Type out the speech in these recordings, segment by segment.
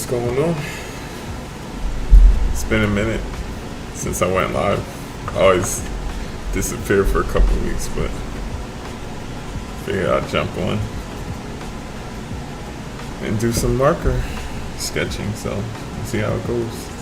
going on? It's been a minute since I went live. I always disappear for a couple of weeks, but figured I'd jump on and do some marker sketching, so we'll see how it goes.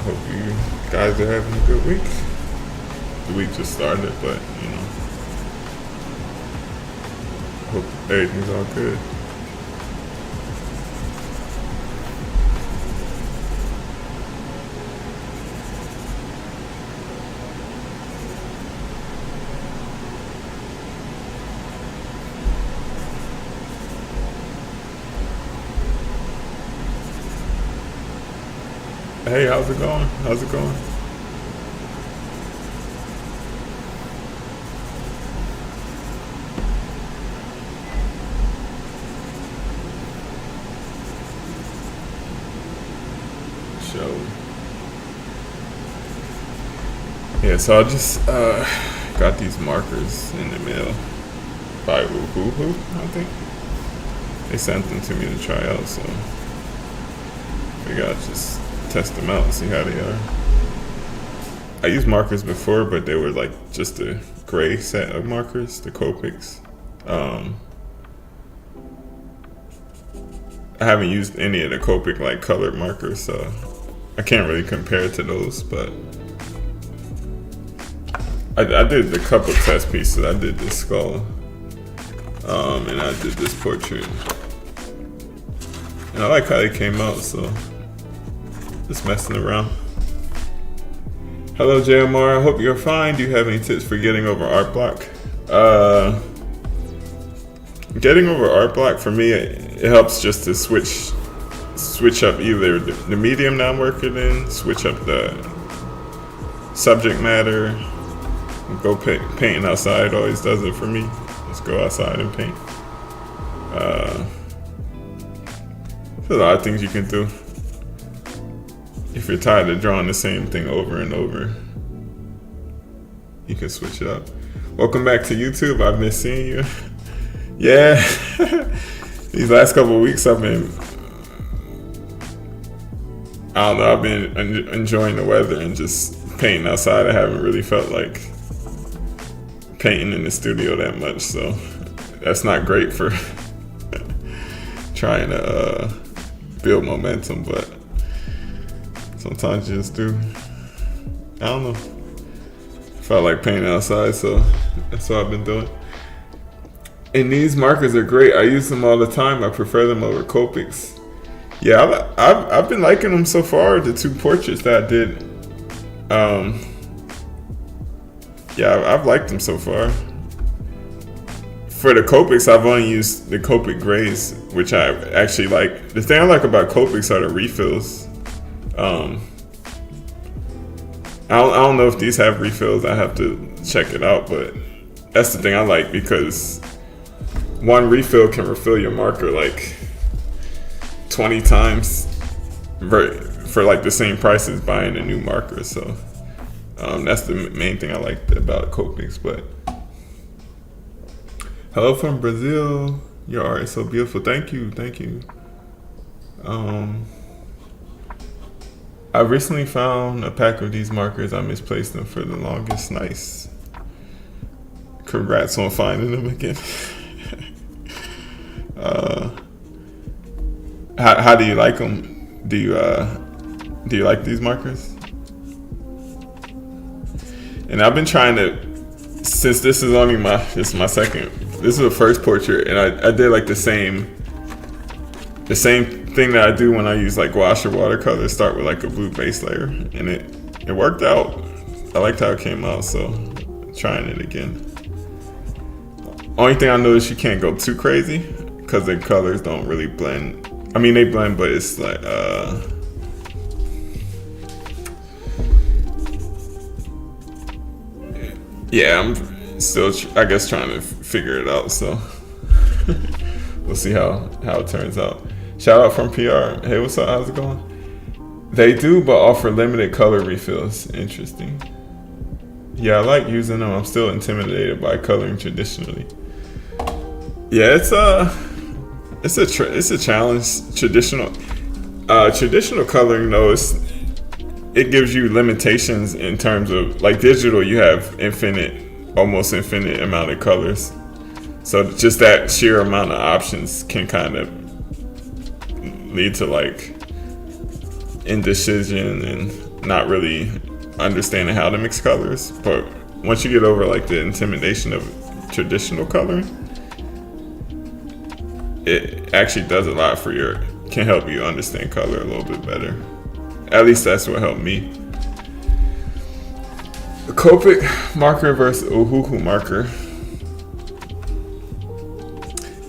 Hope you guys are having a good week. The week just started, but you know, hope everything's all good. Hey, how's it going? How's it going? So, yeah, so I just got these markers in the mail by Woohoo, I think. They sent them to me to try out, so figured I'd just test them out and see how they are. I used markers before, but they were like just a gray set of markers, the Copics. I haven't used any of the Copic like colored markers, so I can't really compare it to those, but I did a couple test pieces. I did this skull, and I did this portrait. And I like how they came out, so just messing around. Hello JMR, I hope you're fine. Do you have any tips for getting over art block? Getting over art block for me, it helps just to switch up either the medium that I'm working in, switch up the subject matter, go painting outside always does it for me. Just go outside and paint. There's a lot of things you can do if you're tired of drawing the same thing over and over. You can switch it up. Welcome back to YouTube. I've missed seeing you. Yeah, these last couple of weeks I've been enjoying the weather and just painting outside. I haven't really felt like painting in the studio that much, so that's not great for trying to build momentum, but sometimes you just do. I don't know. Felt like painting outside, so that's what I've been doing. And these markers are great. I use them all the time. I prefer them over Copics. Yeah, I've been liking them so far. The two portraits that I did. Yeah, I've liked them so far. For the Copics, I've only used the Copic grays, which I actually like. The thing I like about Copics are the refills. I don't know if these have refills. I have to check it out, but that's the thing I like, because one refill can refill your marker like 20 times for like the same price as buying a new marker. So that's the main thing I like about Copics. But hello from Brazil. Your art is so beautiful. Thank you. I recently found a pack of these markers. I misplaced them for the longest. Nice. Congrats on finding them again. How do you like them? Do you like these markers? And I've been trying to, since this is only my second. This is the first portrait, and I did like the same thing that I do when I use like gouache or watercolor. Start with like a blue base layer, and it worked out. I liked how it came out, so trying it again. Only thing I know is you can't go too crazy, because the colors don't really blend. I mean, they blend, but it's like Yeah, I'm still, I guess, trying to figure it out. So we'll see how it turns out. Shout out from PR. Hey, what's up? How's it going? They do, but offer limited color refills. Interesting. Yeah, I like using them. I'm still intimidated by coloring traditionally. Yeah, it's a challenge. Traditional coloring, though, it gives you limitations in terms of, like, digital, you have almost infinite amount of colors. So just that sheer amount of options can kind of lead to, like, indecision and not really understanding how to mix colors. But once you get over, like, the intimidation of traditional coloring, it actually does a lot can help you understand color a little bit better. At least that's what helped me. The Copic marker versus Ohuhu marker.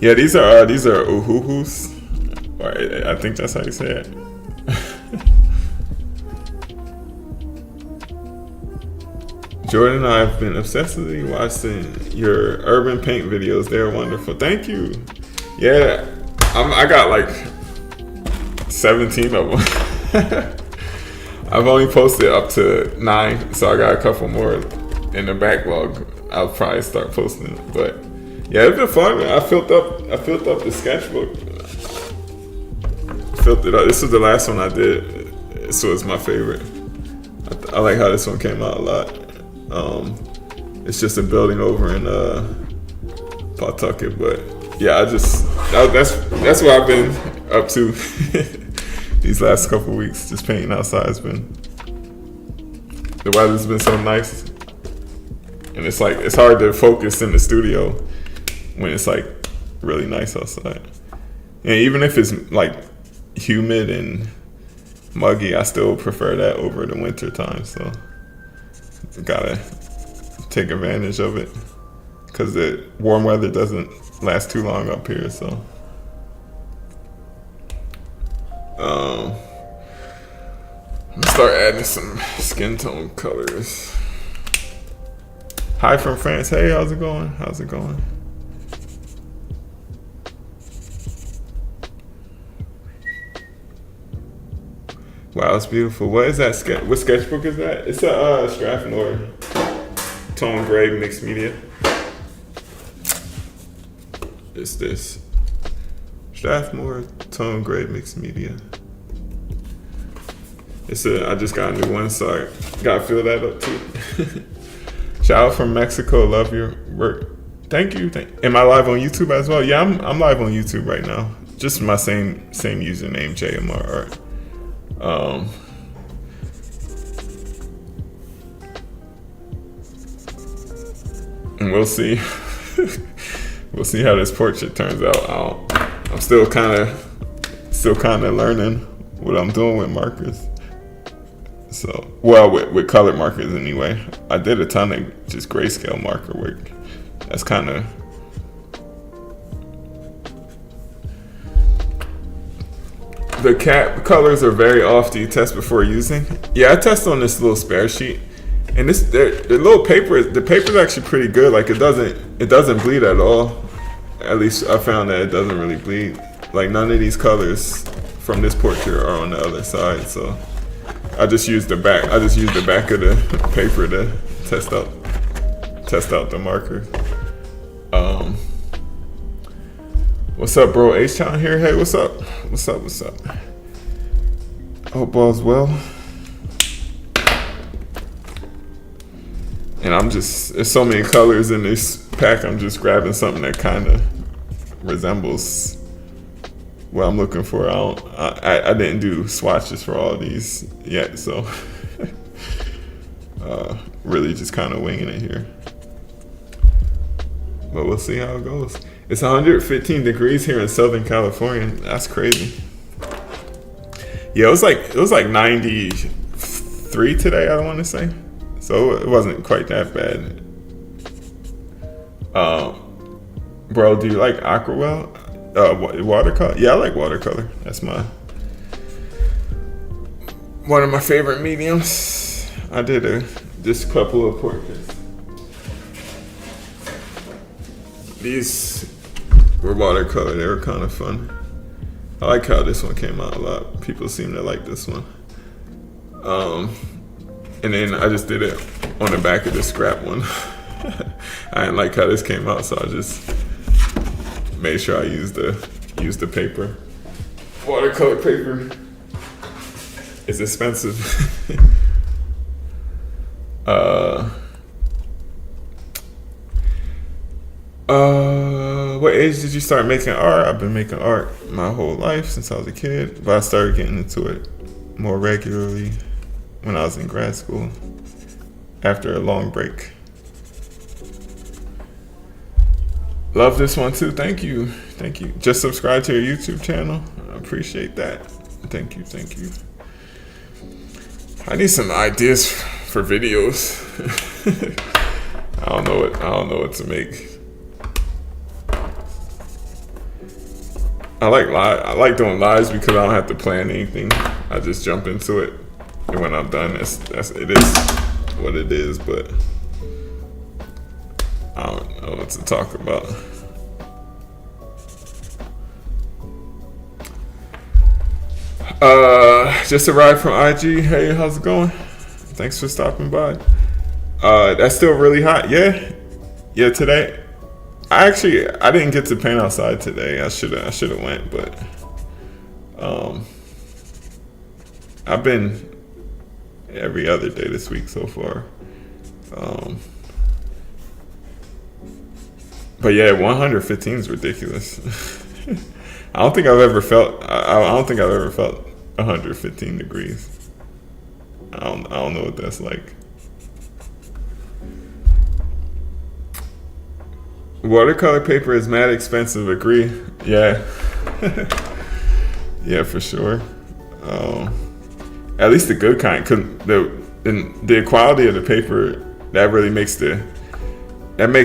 Yeah, these are Ohuhus. I think that's how you say it. Jordan and I have been obsessively watching your urban paint videos. They're wonderful. Thank you. Yeah, I got like 17 of them. I've only posted up to 9, so I got a couple more in the backlog. I'll probably start posting it. But yeah, it's been fun. I filled up the sketchbook. Filled it up. This was the last one I did. This was my favorite. I like how this one came out a lot. It's just a building over in Pawtucket, but yeah, that's what I've been up to these last couple weeks. Just painting outside. The weather's been so nice, and it's hard to focus in the studio when it's like really nice outside. And even if it's like humid and muggy, I still prefer that over the winter time. So gotta take advantage of it because the warm weather doesn't last too long up here. So I'm gonna start adding some skin tone colors. Hi from France. Hey, how's it going? Wow, it's beautiful. What is that? What sketchbook is that? It's a Strathmore Tone Gray Mixed Media. It's this Strathmore Tone Gray Mixed Media. I just got a new one, so I gotta fill that up too. Shout out from Mexico. Love your work. Thank you. Am I live on YouTube as well? Yeah, I'm live on YouTube right now. Just my same username, JMR Art. And we'll see. We'll see how this portrait turns out. I'm still kind of learning what I'm doing with markers. So, well, with colored markers anyway. I did a ton of just grayscale marker work. That's kind of the cap colors are very off. Do you test before using? Yeah, I test on this little spare sheet, and the little paper. The paper's actually pretty good. Like it doesn't bleed at all. At least I found that it doesn't really bleed. Like none of these colors from this portrait are on the other side. So I just used the back. I just used the back of the paper to test out the marker. What's up, bro? H-Town here. Hey, what's up? Hope all's well. And there's so many colors in this pack. I'm just grabbing something that kind of resembles what I'm looking for. I didn't do swatches for all these yet, so really just kind of winging it here. But we'll see how it goes. It's 115 degrees here in Southern California. That's crazy. Yeah, it was like 93 today, I want to say. So it wasn't quite that bad. Bro, do you like aquarelle? Watercolor? Yeah, I like watercolor. That's one of my favorite mediums. I did just a couple of portraits. These were watercolor. They were kind of fun. I like how this one came out a lot. People seem to like this one. And then I just did it on the back of the scrap one. I didn't like how this came out, so I just made sure I used the paper. Watercolor paper is expensive. What age did you start making art? I've been making art my whole life since I was a kid, but I started getting into it more regularly when I was in grad school after a long break. Love this one too. Thank you. Just subscribe to your YouTube channel. I appreciate that. Thank you. I need some ideas for videos. I don't know what to make. I like doing lives because I don't have to plan anything. I just jump into it, and when I'm done, it is what it is. But I don't know what to talk about. Just arrived from IG. Hey, how's it going? Thanks for stopping by. That's still really hot. Yeah. Today, I didn't get to paint outside today. I should have went, but I've been every other day this week so far. But yeah, 115 is ridiculous. I don't think I've ever felt 115 degrees. I don't know what that's like. Watercolor paper is mad expensive. Agree. Yeah. Yeah, for sure. At least the good kind, cause the quality of the paper that really makes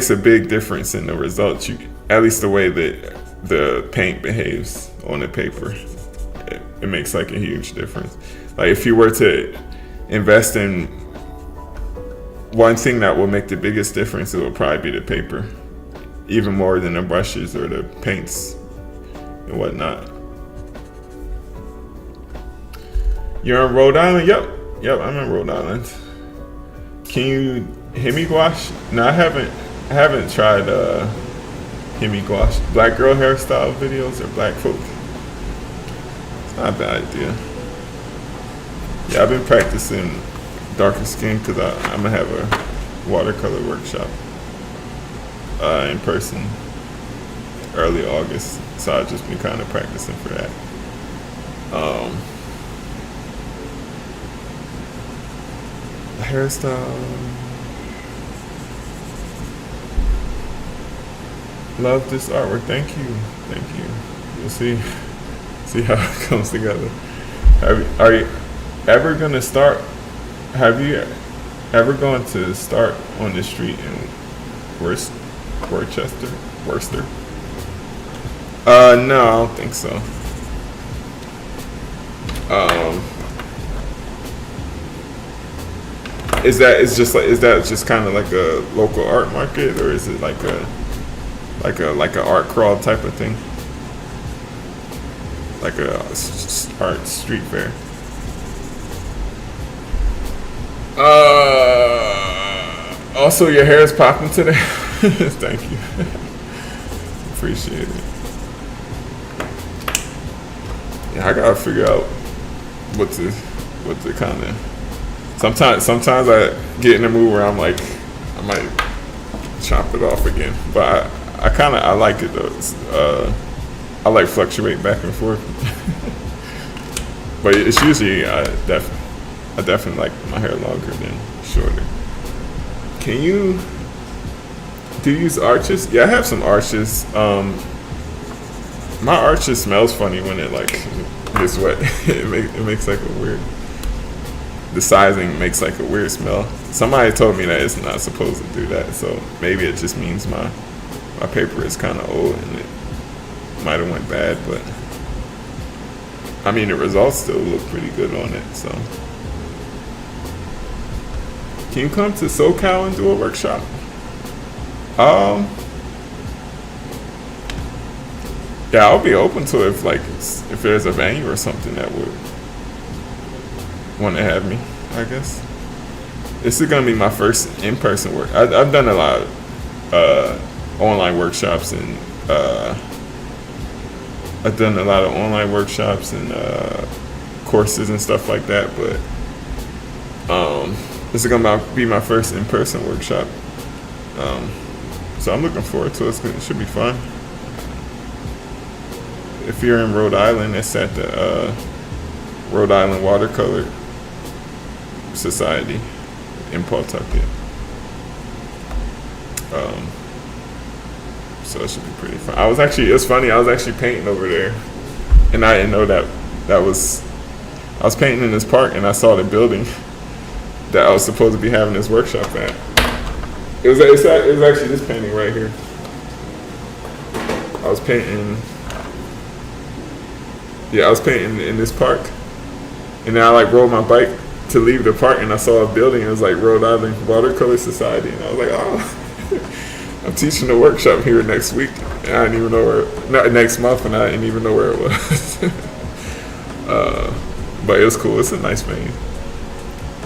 a big difference in the results. At least the way that the paint behaves on the paper, it makes like a huge difference. Like if you were to invest in one thing that will make the biggest difference, it would probably be the paper. Even more than the brushes or the paints and whatnot. You're in Rhode Island? Yep, I'm in Rhode Island. Can you hemi gouache? No, I haven't tried hemi gouache. Black girl hairstyle videos or black folk. It's not a bad idea. Yeah, I've been practicing darker skin because I'm gonna have a watercolor workshop in person early August, so I've just been kind of practicing for that. Hairstyle. Love this artwork. Thank you. We'll see how it comes together. Are you ever gonna start? Have you ever gone to start on the street in Worcester? No, I don't think so. Is that just kind of like a local art market, or is it like a art crawl type of thing? Like a art street fair? Also, your hair is popping today. Thank you. Appreciate it. Yeah, I gotta figure out what to kind of. Sometimes I get in a mood where I'm like, I might chop it off again. But I like it though. I like fluctuate back and forth. But it's usually I definitely like my hair longer than shorter. Do you use arches? Yeah, I have some arches. My arches smells funny when it like gets wet. It makes like a weird. The sizing makes like a weird smell. Somebody told me that it's not supposed to do that, so maybe it just means my paper is kind of old and it might have went bad, but I mean the results still look pretty good on it. So, can you come to SoCal and do a workshop? Yeah, I'll be open to it if there's a venue or something that would want to have me. I guess this is gonna be my first in-person work. I've done a lot of online workshops and I've done a lot of online workshops and courses and stuff like that, but this is gonna be my first in-person workshop. So I'm looking forward to it. It should be fun. If you're in Rhode Island, it's at the Rhode Island Watercolor Society in Pawtucket. So it should be pretty fun. It's funny, I was actually painting over there, and I didn't know I was painting in this park, and I saw the building that I was supposed to be having this workshop at. It was actually this painting right here. I was painting in this park, and then I rode my bike to leave the park, and I saw a building. It was Rhode Island Watercolor Society, and I was like, oh. I'm teaching a workshop here next week, and I didn't even know next month, and I didn't even know where it was. But it was cool. It's a nice venue.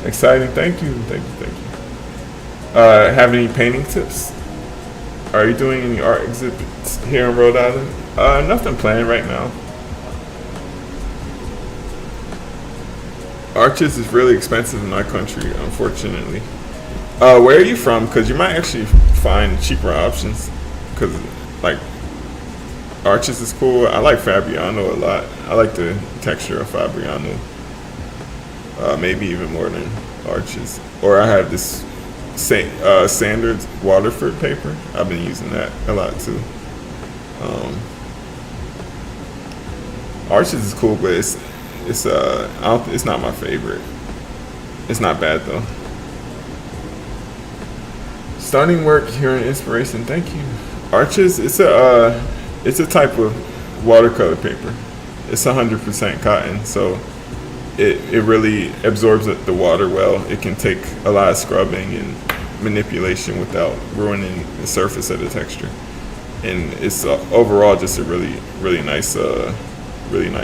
Exciting. Thank you. Have any painting tips? Are you doing any art exhibits here in Rhode Island? Nothing planned right now. Arches is really expensive in my country, unfortunately. Where are you from? Because you might actually find cheaper options. Because Arches is cool. I like Fabriano a lot. I like the texture of Fabriano. Maybe even more than Arches. Or I have this Sanders Waterford paper. I've been using that a lot too. Arches is cool, but it's not my favorite. It's not bad though. Starting work here in inspiration. Thank you. Arches. It's a type of watercolor paper. It's 100% cotton, so it really absorbs the water well. It can take a lot of scrubbing and manipulation without ruining the surface of the texture. And it's overall just a really nice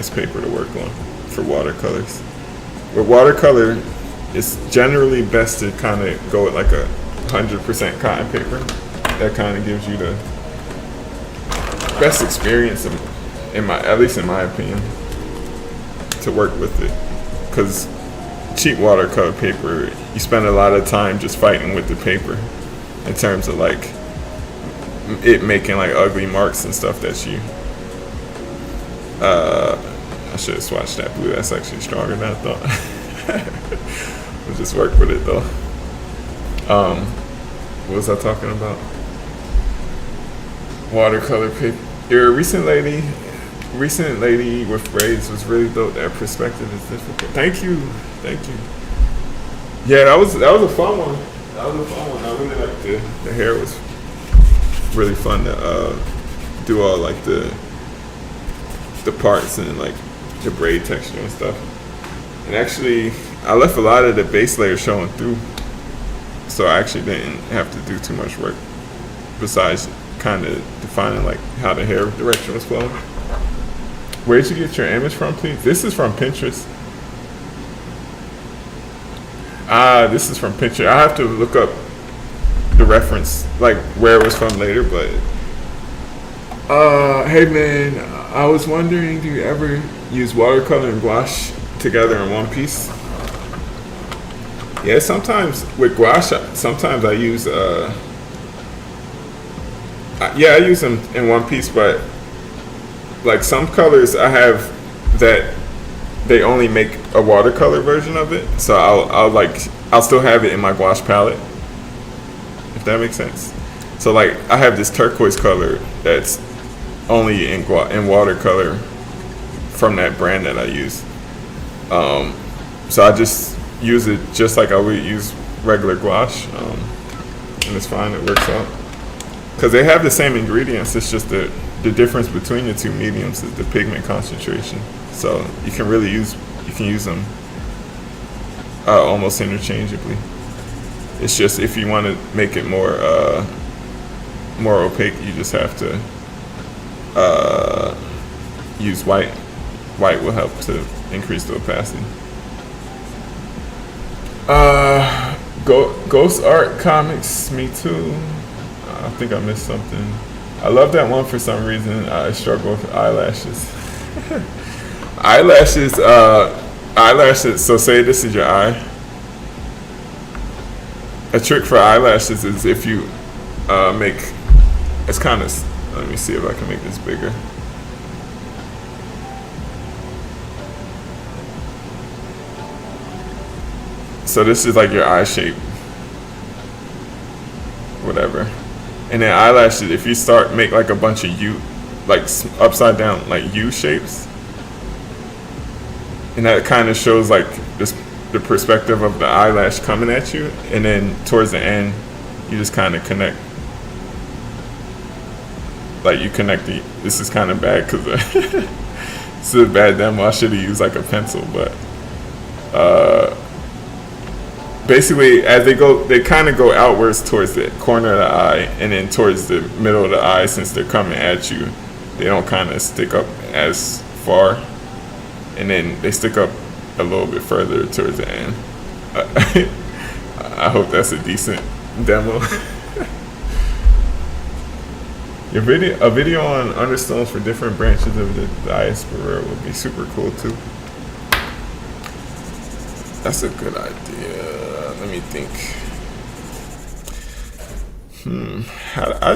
paper to work on for watercolors. With watercolor, it's generally best to kind of go with a 100% cotton paper. That kind of gives you the best experience, at least in my opinion, to work with it. Because cheap watercolor paper, you spend a lot of time just fighting with the paper in terms of it making ugly marks and stuff that you. I should have swatched that blue. That's actually stronger than I thought. We'll just work with it though. What was I talking about? Watercolor paper. Your recent lady with braids was really dope. That perspective is difficult. Thank you. Yeah, that was a fun one. I really liked the hair was really fun to do all the parts and the braid texture and stuff. And actually, I left a lot of the base layer showing through, so I actually didn't have to do too much work besides kind of defining how the hair direction was flowing. Where'd you get your image from, please? This is from Pinterest. This is from Pinterest. I have to look up the reference, where it was from later, but hey man, I was wondering, do you ever use watercolor and gouache together in one piece? Yeah, sometimes with gouache, sometimes I use I use them in one piece, but some colors I have that they only make a watercolor version of it, so I'll still have it in my gouache palette, if that makes sense. So I have this turquoise color that's only in watercolor from that brand that I use. So I just use it just like I would use regular gouache, and it's fine. It works out because they have the same ingredients. It's just the difference between the two mediums is the pigment concentration. So you can use them almost interchangeably. It's just if you want to make it more opaque, you just have to use white. White will help to increase the opacity. Ghost Art Comics, me too. I think I missed something. I love that one for some reason. I struggle with eyelashes. Eyelashes. So say this is your eye. A trick for eyelashes is if you make. It's kind of. Let me see if I can make this bigger. So this is like your eye shape, whatever. And then eyelashes, if you start make like a bunch of U, like upside down, like U shapes, and that kind of shows like this the perspective of the eyelash coming at you, and then towards the end, you just kind of connect. Like you connect the. This is kind of bad because this is a bad demo. I should have used like a pencil, but. Basically, as they kind of go outwards towards the corner of the eye, and then towards the middle of the eye. Since they're coming at you, they don't kind of stick up as far, and then they stick up a little bit further towards the end. I hope that's a decent demo. A video on understones for different branches of the diaspora would be super cool too. That's a good idea. Let me think. I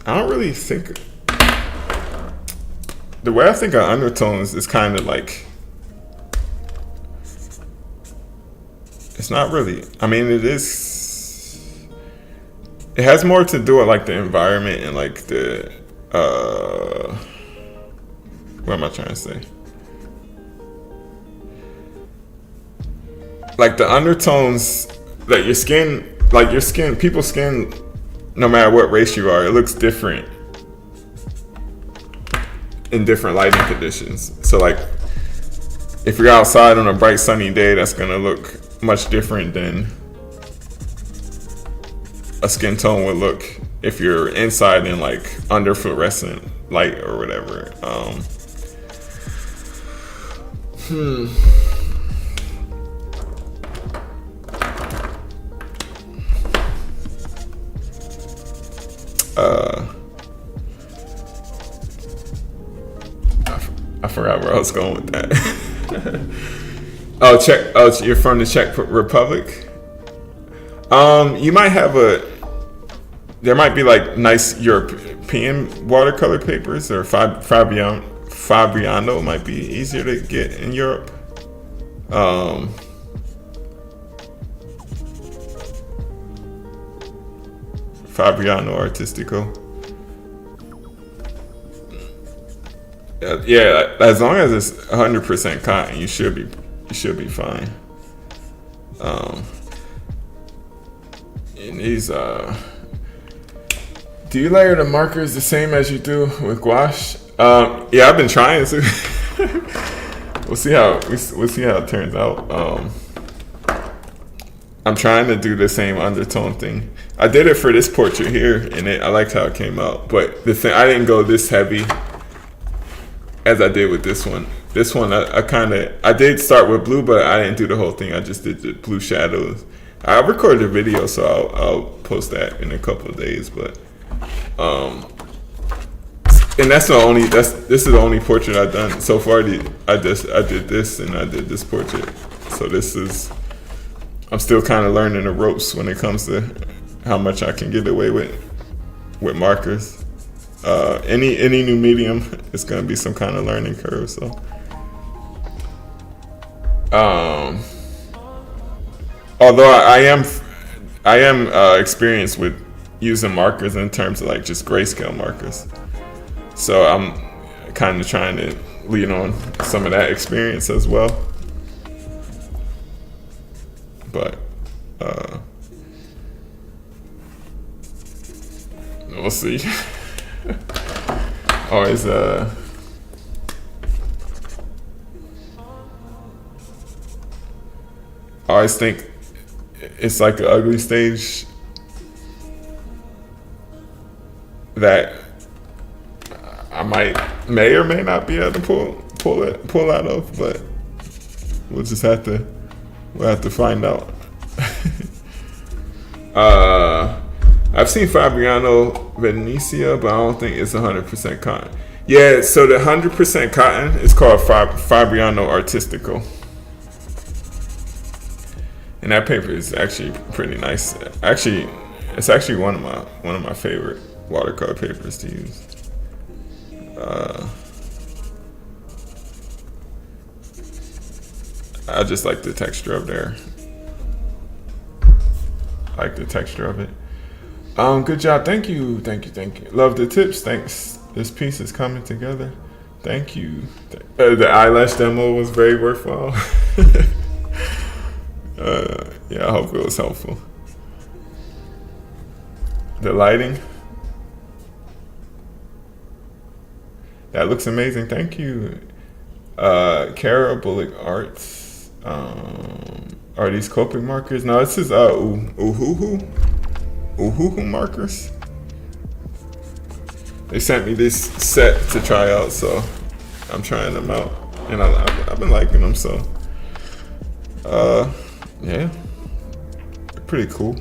don't really think. The way I think of undertones is kind of like. It's not really. I mean, it is. It has more to do with like the environment and like the. What am I trying to say? Like the undertones that your skin, people's skin, no matter what race you are, it looks different in different lighting conditions. So like, if you're outside on a bright sunny day, that's gonna look much different than a skin tone would look if you're inside in like under fluorescent light or whatever. I forgot where I was going with that. You're from the Czech Republic. You might have there might be like nice European watercolor papers, or Fabriano might be easier to get in Europe. Fabriano Artistico. Yeah, as long as it's 100% cotton, you should be fine. And these do you layer the markers the same as you do with gouache? Yeah, I've been trying to. We'll see how it turns out. I'm trying to do the same undertone thing. I did it for this portrait here, and I liked how it came out. But the thing, I didn't go this heavy as I did with this one. This one, I did start with blue, but I didn't do the whole thing. I just did the blue shadows. I recorded a video, so I'll post that in a couple of days. But and this is the only portrait I've done so far. I did this and I did this portrait. So I'm still kind of learning the ropes when it comes to how much I can get away with markers. Any new medium, it's gonna be some kind of learning curve. So, although I am experienced with using markers in terms of like just grayscale markers, so I'm kind of trying to lean on some of that experience as well. But we'll see. Always I always think it's like an ugly stage that may or may not be able to pull out of, but we'll have to find out. I've seen Fabriano Venezia, but I don't think it's 100% cotton. Yeah, so the 100% cotton is called Fabriano Artistico, and that paper is actually pretty nice. Actually, it's actually one of my favorite watercolor papers to use. I just like the texture of there. I like the texture of it. Good job. Thank you. Love the tips. Thanks. This piece is coming together. Thank you. The eyelash demo was very worthwhile. Yeah, I hope it was helpful. The lighting. That looks amazing. Thank you. Cara Bullock Arts. Are these Copic markers? No, this is Uhuhu markers. They sent me this set to try out, so I'm trying them out, and I've been liking them. So, yeah, they're pretty cool.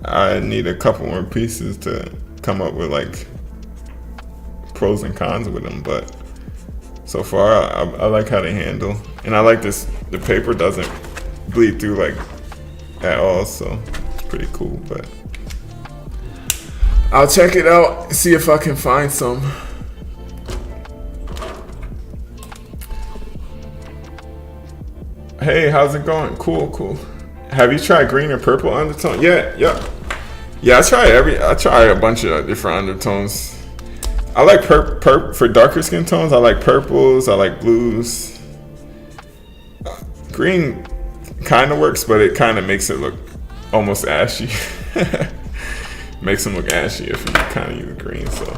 I need a couple more pieces to come up with like pros and cons with them, but so far I like how they handle, and I like this. The paper doesn't bleed through like at all, so it's pretty cool. But I'll check it out and see if I can find some. Hey, how's it going? Cool. Have you tried green or purple undertone? Yeah. I try a bunch of different undertones. I like for darker skin tones. I like purples. I like blues. Green kind of works, but it kind of makes it look almost ashy. Makes them look ashy if you kind of use green. So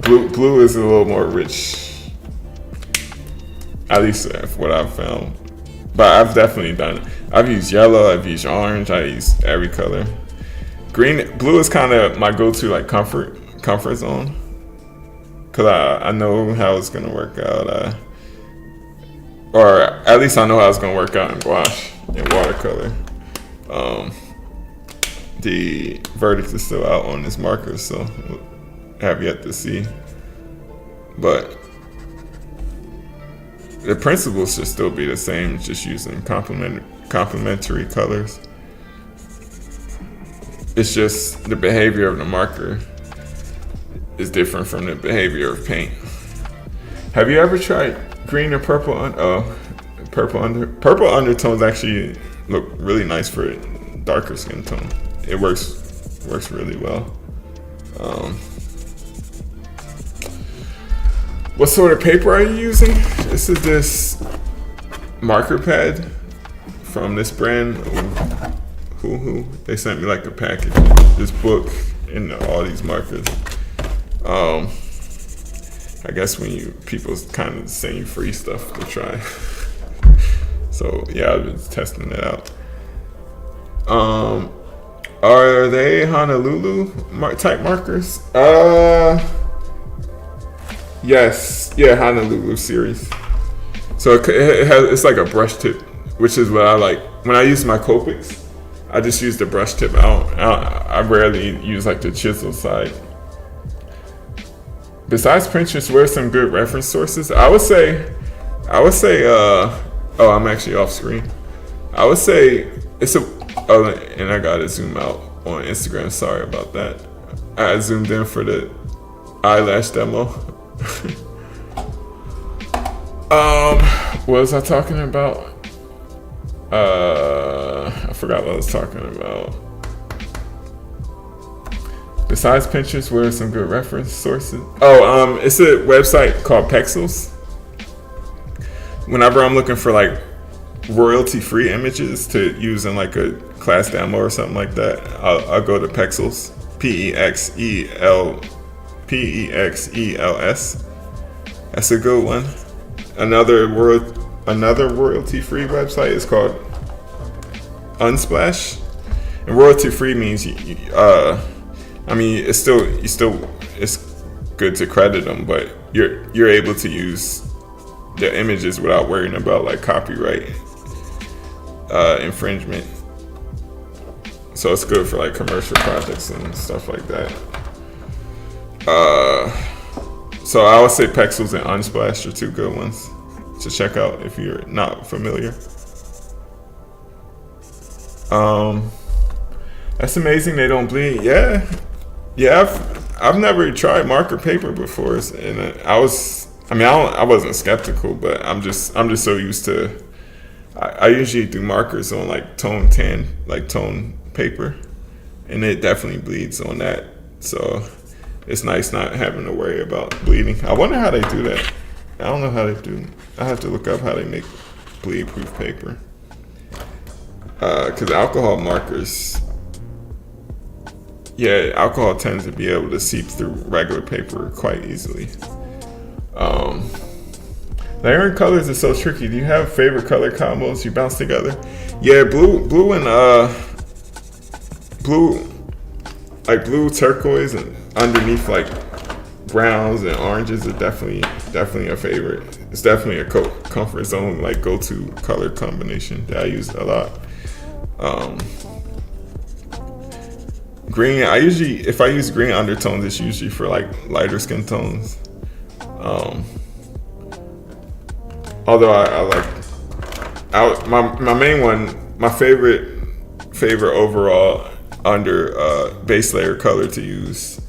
blue is a little more rich, at least what I've found. But I've definitely done it. I've used yellow. I've used orange. I use every color. Blue is kind of my go-to like comfort zone, cause I know how it's gonna work out. Or at least I know how it's gonna work out in gouache and watercolor. The verdict is still out on this marker, so we'll have yet to see. But the principles should still be the same, just using complementary colors. It's just the behavior of the marker is different from the behavior of paint. Have you ever tried green or purple? Purple undertones actually look really nice for darker skin tone. It works really well. What sort of paper are you using? This is this marker pad from this brand. They sent me like a package, this book, and all these markers. I guess when people kind of send you free stuff to try. So yeah, I've been testing it out. Are they Honolulu type markers? Yes, yeah, Honolulu series. So it's like a brush tip, which is what I like. When I use my Copics, I just use the brush tip. I rarely use like the chisel side. Besides Pinterest, where are some good reference sources? I would say, I'm actually off screen. I would say and I gotta zoom out on Instagram. Sorry about that. I zoomed in for the eyelash demo. What was I talking about? I forgot what I was talking about. Besides Pinterest, where are some good reference sources? It's a website called Pexels. Whenever I'm looking for like royalty-free images to use in like a class demo or something like that, I'll go to Pexels. Pexels. That's a good one. Another royalty-free website is called Unsplash. And royalty-free means it's good to credit them, but you're able to use the images without worrying about like copyright infringement. So it's good for like commercial projects and stuff like that. So I would say Pexels and Unsplash are two good ones to check out if you're not familiar. That's amazing they don't bleed. Yeah. I've never tried marker paper before, and I wasn't skeptical, but I'm just so used to. I usually do markers on like tone paper, and it definitely bleeds on that. So it's nice not having to worry about bleeding. I wonder how they do that. I don't know how they do. I have to look up how they make bleed-proof paper. Because alcohol markers, alcohol tends to be able to seep through regular paper quite easily. Layering colors is so tricky. Do you have favorite color combos you bounce together? Yeah, blue and blue turquoise and underneath like browns and oranges are definitely a favorite. It's definitely a comfort zone, like go-to color combination that I use a lot. Green, if I use green undertones, it's usually for like lighter skin tones. Although my main one, my favorite overall under base layer color to use,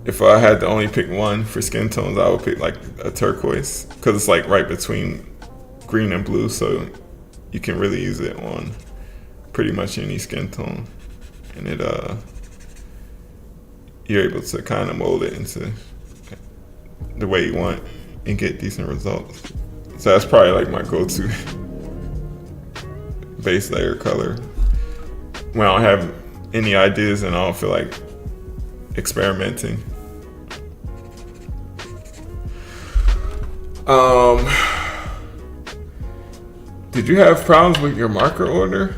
if I had to only pick one for skin tones, I would pick like a turquoise, because it's like right between green and blue, so you can really use it on pretty much any skin tone, and you're able to kind of mold it into the way you want and get decent results. So that's probably like my go-to base layer color when I don't have any ideas and I don't feel like experimenting. Did you have problems with your marker order?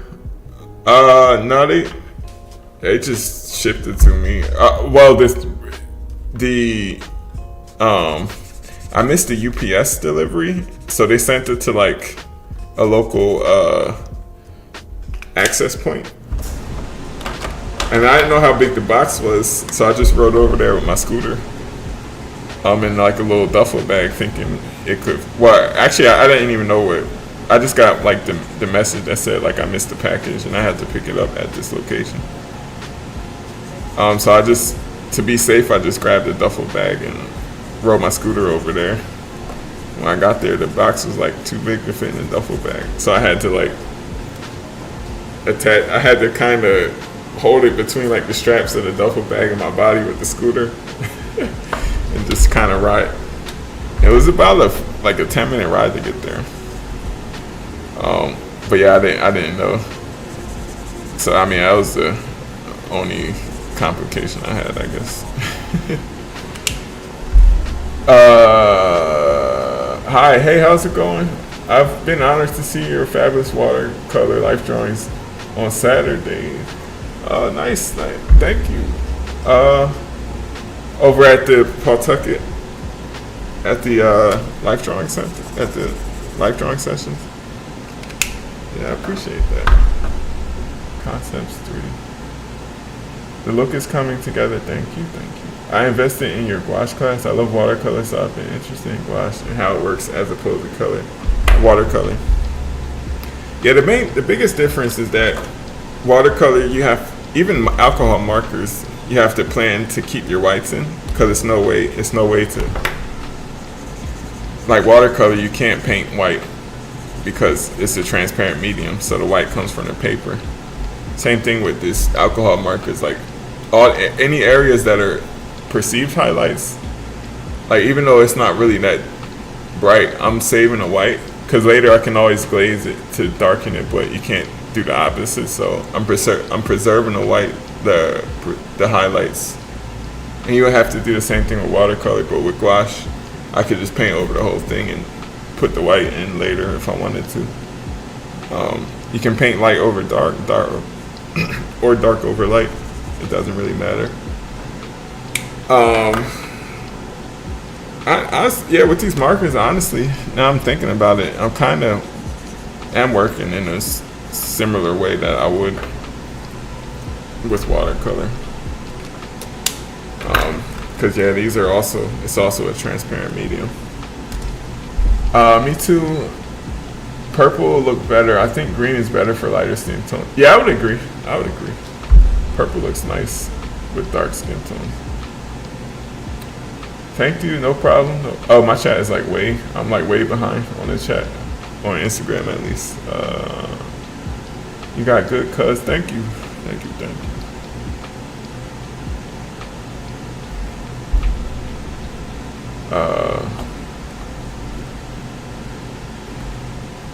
No, they just shipped it to me. I missed the UPS delivery, so they sent it to like a local access point. And I didn't know how big the box was, so I just rode over there with my scooter. In like a little duffel bag, thinking it could. Well, actually, I didn't even know what. I just got like the message that said like I missed the package and I had to pick it up at this location. So to be safe, I just grabbed a duffel bag and rode my scooter over there. When I got there, the box was like too big to fit in the duffel bag, so I had to like attach. I had to kind of hold it between like the straps of the duffel bag and my body with the scooter, and just kind of ride. It was about a 10-minute ride to get there. But yeah, I didn't know. So I mean, that was the only complication I had, I guess. Hi, hey, how's it going? I've been honored to see your fabulous watercolor life drawings on Saturday. Nice, thank you. Over at the Pawtucket, at the life drawing center, at the life drawing sessions. Yeah, I appreciate that. Concepts 3. The look is coming together. Thank you. I invested in your gouache class. I love watercolor, so I've been interested in gouache and how it works as opposed to watercolor. Yeah, the biggest difference is that watercolor, you have, even alcohol markers, you have to plan to keep your whites in, because it's no way to, like watercolor, you can't paint white because it's a transparent medium, so the white comes from the paper. Same thing with this alcohol markers, like any areas that are perceived highlights, like even though it's not really that bright, I'm saving a white, because later I can always glaze it to darken it, but you can't do the opposite, so I'm preserving the white, the highlights. And you would have to do the same thing with watercolor, but with gouache, I could just paint over the whole thing and put the white in later if I wanted to. You can paint light over dark, or dark over light. It doesn't really matter. Yeah, with these markers, honestly, now I'm thinking about it, I'm kind of am working in a similar way that I would with watercolor. Because yeah, these are also, it's also a transparent medium. Me too. Purple will look better. I think green is better for lighter skin tone. Yeah, I would agree. Purple looks nice with dark skin tone. Thank you, no problem. No. Oh, my chat is like I'm like way behind on the chat, on Instagram at least. You got good cuz. Thank you.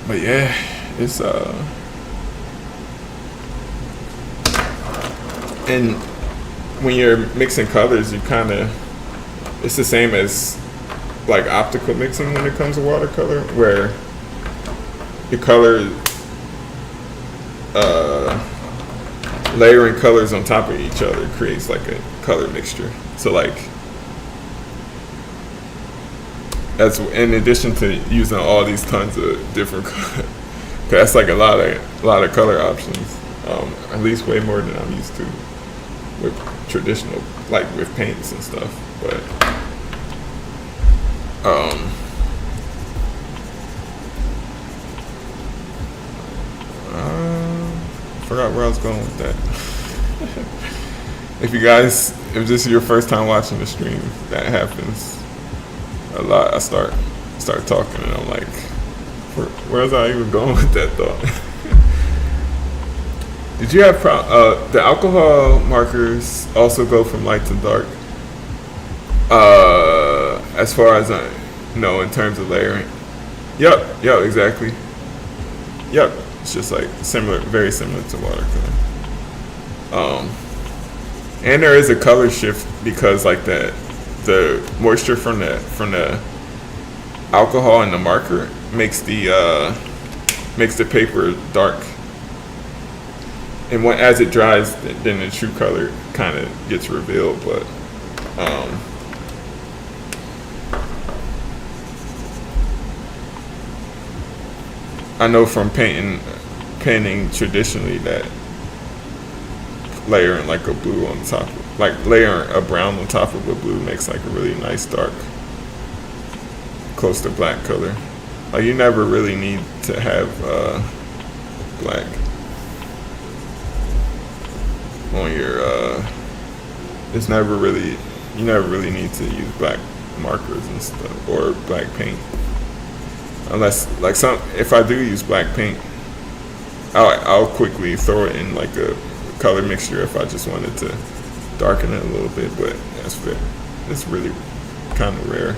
But yeah, it's and when you're mixing colors, you kind of, it's the same as like optical mixing when it comes to watercolor, where the color layering colors on top of each other creates like a color mixture. So like, that's in addition to using all these tons of different colors. That's like a lot of color options. At least way more than I'm used to with traditional, like with paints and stuff. But I forgot where I was going with that. If this is your first time watching the stream, that happens a lot. I start talking and I'm like, where was I even going with that thought? Did you have the alcohol markers also go from light to dark? As far as I know, in terms of layering. Yep, exactly. Yep, it's just like very similar to watercolor. And there is a color shift because like the moisture from the alcohol and the marker makes the paper dark, and as it dries, then the true color kind of gets revealed. But I know from painting traditionally that layering like a blue on top, like layering a brown on top of a blue makes like a really nice dark, close to black color. Like you never really need to have black on your you never really need to use black markers and stuff or black paint, unless like if I do use black paint, I'll quickly throw it in like a color mixture if I just wanted to darken it a little bit, but it's really kind of rare.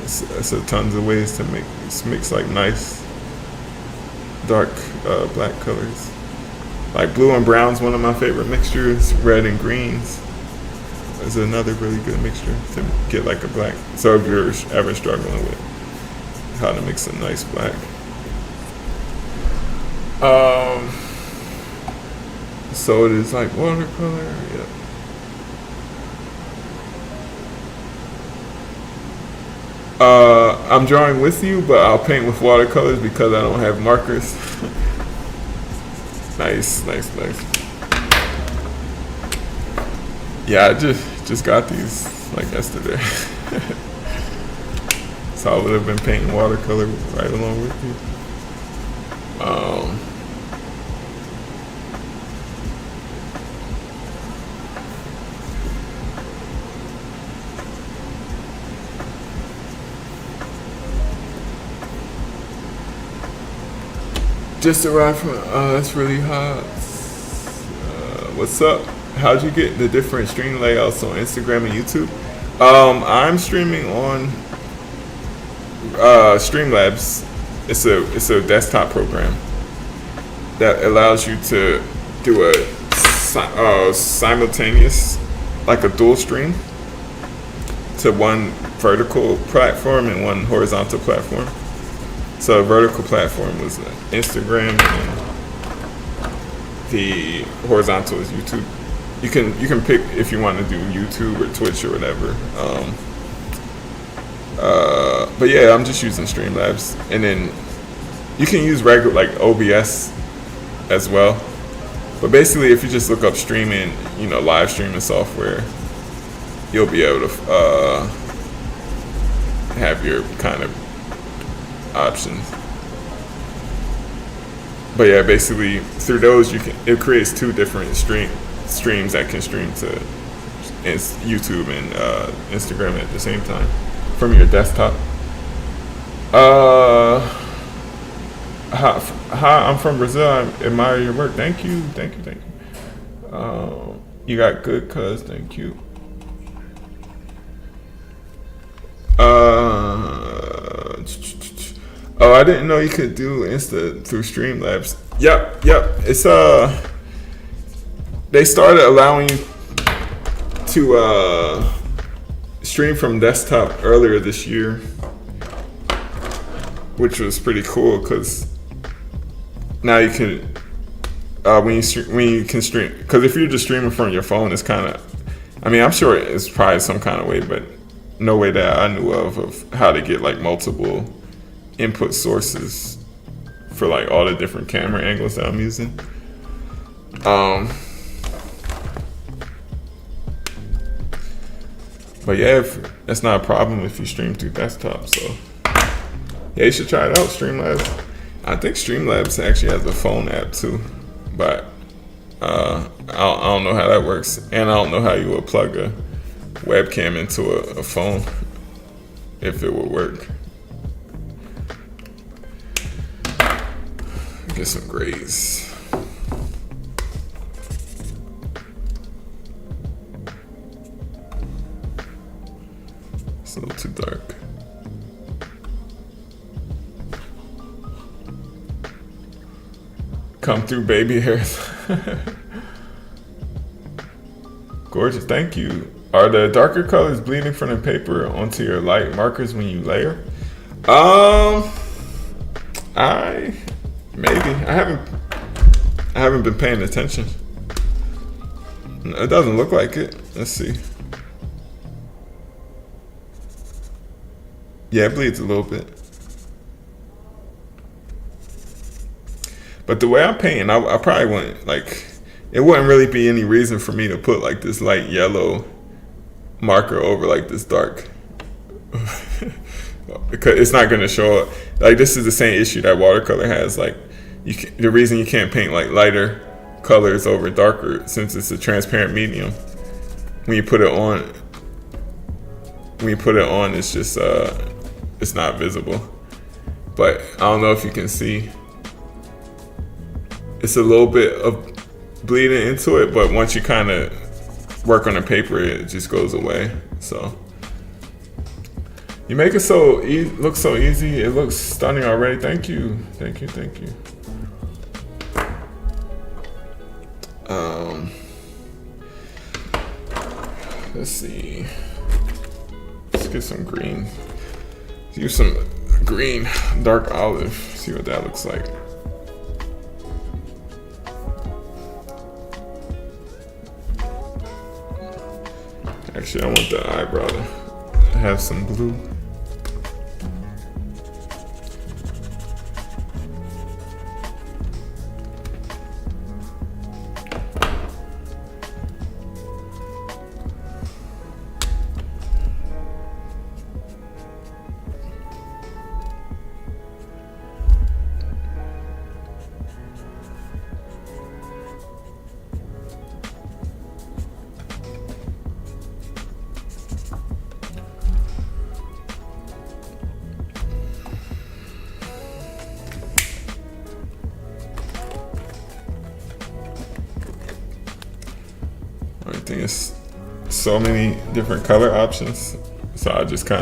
It's a tons of ways to mix like nice dark black colors. Like blue and brown's one of my favorite mixtures. Red and greens is another really good mixture to get like a black. So if you're ever struggling with how to mix a nice black. So it is like watercolor, yeah. I'm drawing with you, but I'll paint with watercolors because I don't have markers. Nice. Yeah, I just got these like yesterday. So I would have been painting watercolor right along with you. Just arrived from, that's really hot. What's up? How'd you get the different stream layouts on Instagram and YouTube? I'm streaming on Streamlabs. It's a desktop program that allows you to do a simultaneous, like a dual stream to one vertical platform and one horizontal platform. So a vertical platform was Instagram, and the horizontal is YouTube. You can pick if you want to do YouTube or Twitch or whatever. But yeah, I'm just using Streamlabs, and then you can use regular like OBS as well. But basically, if you just look up streaming, live streaming software, you'll be able to have your kind of options. But yeah, basically through those it creates two different streams that can stream to YouTube and Instagram at the same time from your desktop. Hi, I'm from Brazil. I admire your work. Thank you. You got good cuz. Thank you. Oh, I didn't know you could do Insta through Streamlabs. Yep. It's they started allowing you to stream from desktop earlier this year, which was pretty cool because now you can when you can stream, because if you're just streaming from your phone, it's kind of, I'm sure it's probably some kind of way, but no way that I knew of how to get like multiple input sources for like all the different camera angles that I'm using. But yeah, that's not a problem if you stream through desktop. So yeah, you should try it out, Streamlabs. I think Streamlabs actually has a phone app too, but I don't know how that works, and I don't know how you would plug a webcam into a phone if it would work. Get some grays. It's a little too dark. Come through, baby hairs. Gorgeous, thank you. Are the darker colors bleeding from the paper onto your light markers when you layer? Maybe. I haven't been paying attention. It doesn't look like it. Let's see. Yeah, it bleeds a little bit. But the way I'm painting, I probably wouldn't, like, it wouldn't really be any reason for me to put like this light yellow marker over like this dark. Because it's not going to show up. Like, this is the same issue that watercolor has. Like, the reason you can't paint like lighter colors over darker, since it's a transparent medium, when you put it on, it's just it's not visible. But I don't know if you can see, it's a little bit of bleeding into it, but once you kind of work on the paper, it just goes away. So you make it look so easy. It looks stunning already. Thank you. Let's see. Let's get some green. Use some green, dark olive. See what that looks like. Actually, I want the eyebrow to have some blue. It's so many different color options, so I just I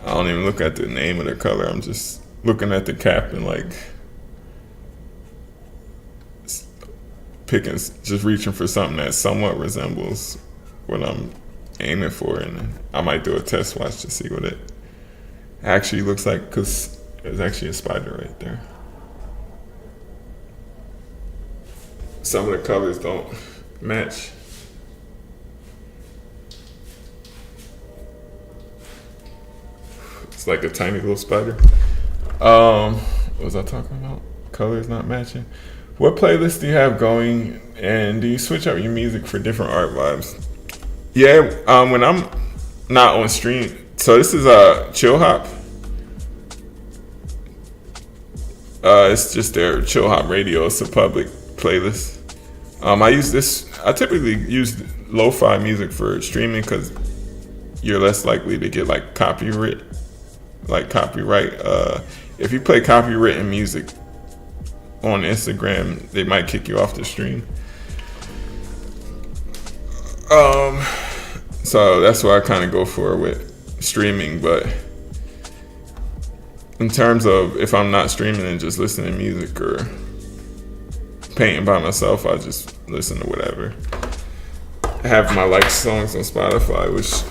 don't even look at the name of the color. I'm just looking at the cap and like just reaching for something that somewhat resembles what I'm aiming for, and I might do a test watch to see what it actually looks like, because there's actually a spider right there. Some of the colors don't match. It's like a tiny little spider. What was I talking about? Colors not matching. What playlist do you have going, and do you switch up your music for different art vibes? Yeah, when I'm not on stream. So this is Chill Hop. It's just their Chill Hop Radio. It's a public playlist. I typically use lo-fi music for streaming because you're less likely to get like copyright. If you play copywritten music on Instagram, they might kick you off the stream. So that's what I kind of go for with streaming. But in terms of if I'm not streaming and just listening to music or painting by myself, I just listen to whatever. I have my like songs on Spotify, which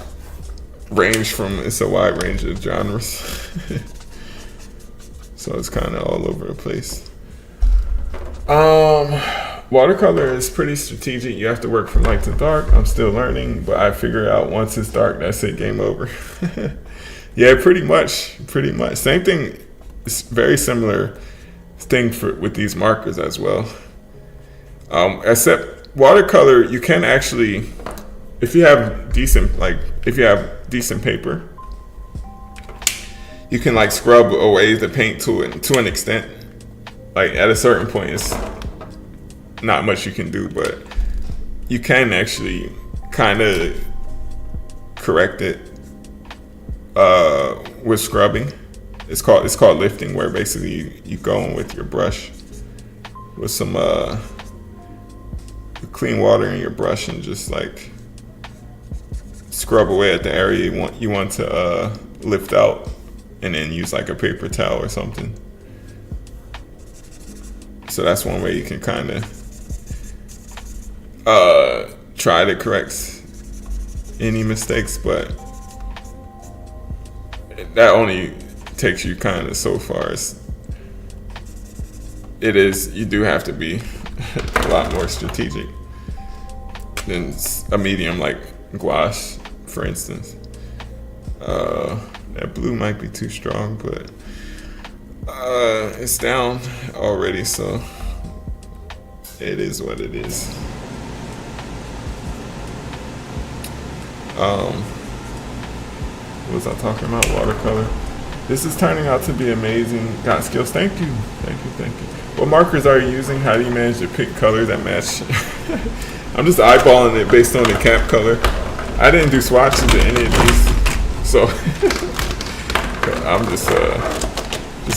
it's a wide range of genres. So it's kind of all over the place. Watercolor is pretty strategic. You have to work from light to dark. I'm still learning, but I figure out once it's dark, that's it, game over. Yeah, pretty much. Same thing. It's very similar thing with these markers as well. Except watercolor, you can actually, if you have decent paper, you can like scrub away the paint to an extent. Like at a certain point, it's not much you can do, but you can actually kind of correct it with scrubbing. It's called lifting, where basically you go in with your brush with some clean water in your brush and just like scrub away at the area you want to lift out, and then use like a paper towel or something. So that's one way you can kind of try to correct any mistakes, but that only takes you kind of so far. You do have to be a lot more strategic than a medium like gouache, for instance. That blue might be too strong, but it's down already, so it is what it is. What was I talking about? Watercolor. This is turning out to be amazing. Got skills. Thank you. What markers are you using? How do you manage to pick colors that match? I'm just eyeballing it based on the cap color. I didn't do swatches to any of these, so I'm just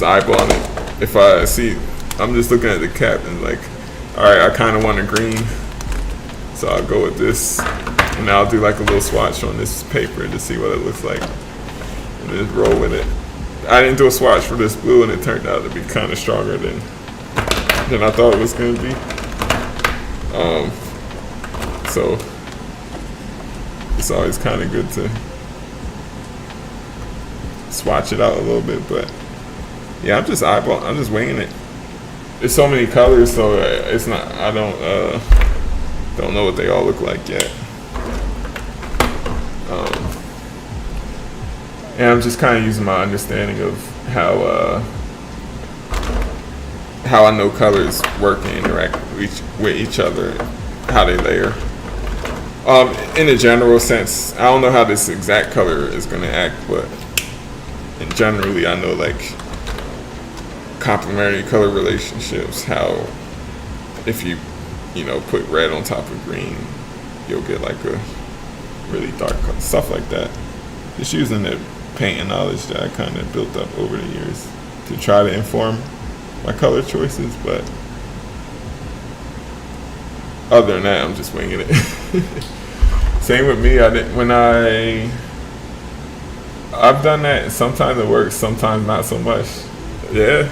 eyeballing it. If I see, I'm just looking at the cap and like, all right, I kind of want a green, so I'll go with this, and I'll do like a little swatch on this paper to see what it looks like, and just roll with it. I didn't do a swatch for this blue, and it turned out to be kind of stronger than I thought it was going to be. So it's always kind of good to swatch it out a little bit, but yeah, I'm just winging it. There's so many colors, so it's not. I don't know what they all look like yet. And I'm just kind of using my understanding of how I know colors work and interact with each other, how they layer. In a general sense, I don't know how this exact color is going to act, but generally I know like complementary color relationships, how if you put red on top of green, you'll get like a really dark color, stuff like that. Just using the painting knowledge that I kind of built up over the years to try to inform my color choices, but other than that, I'm just winging it. Same with me. I've done that, and sometimes it works, sometimes not so much. Yeah,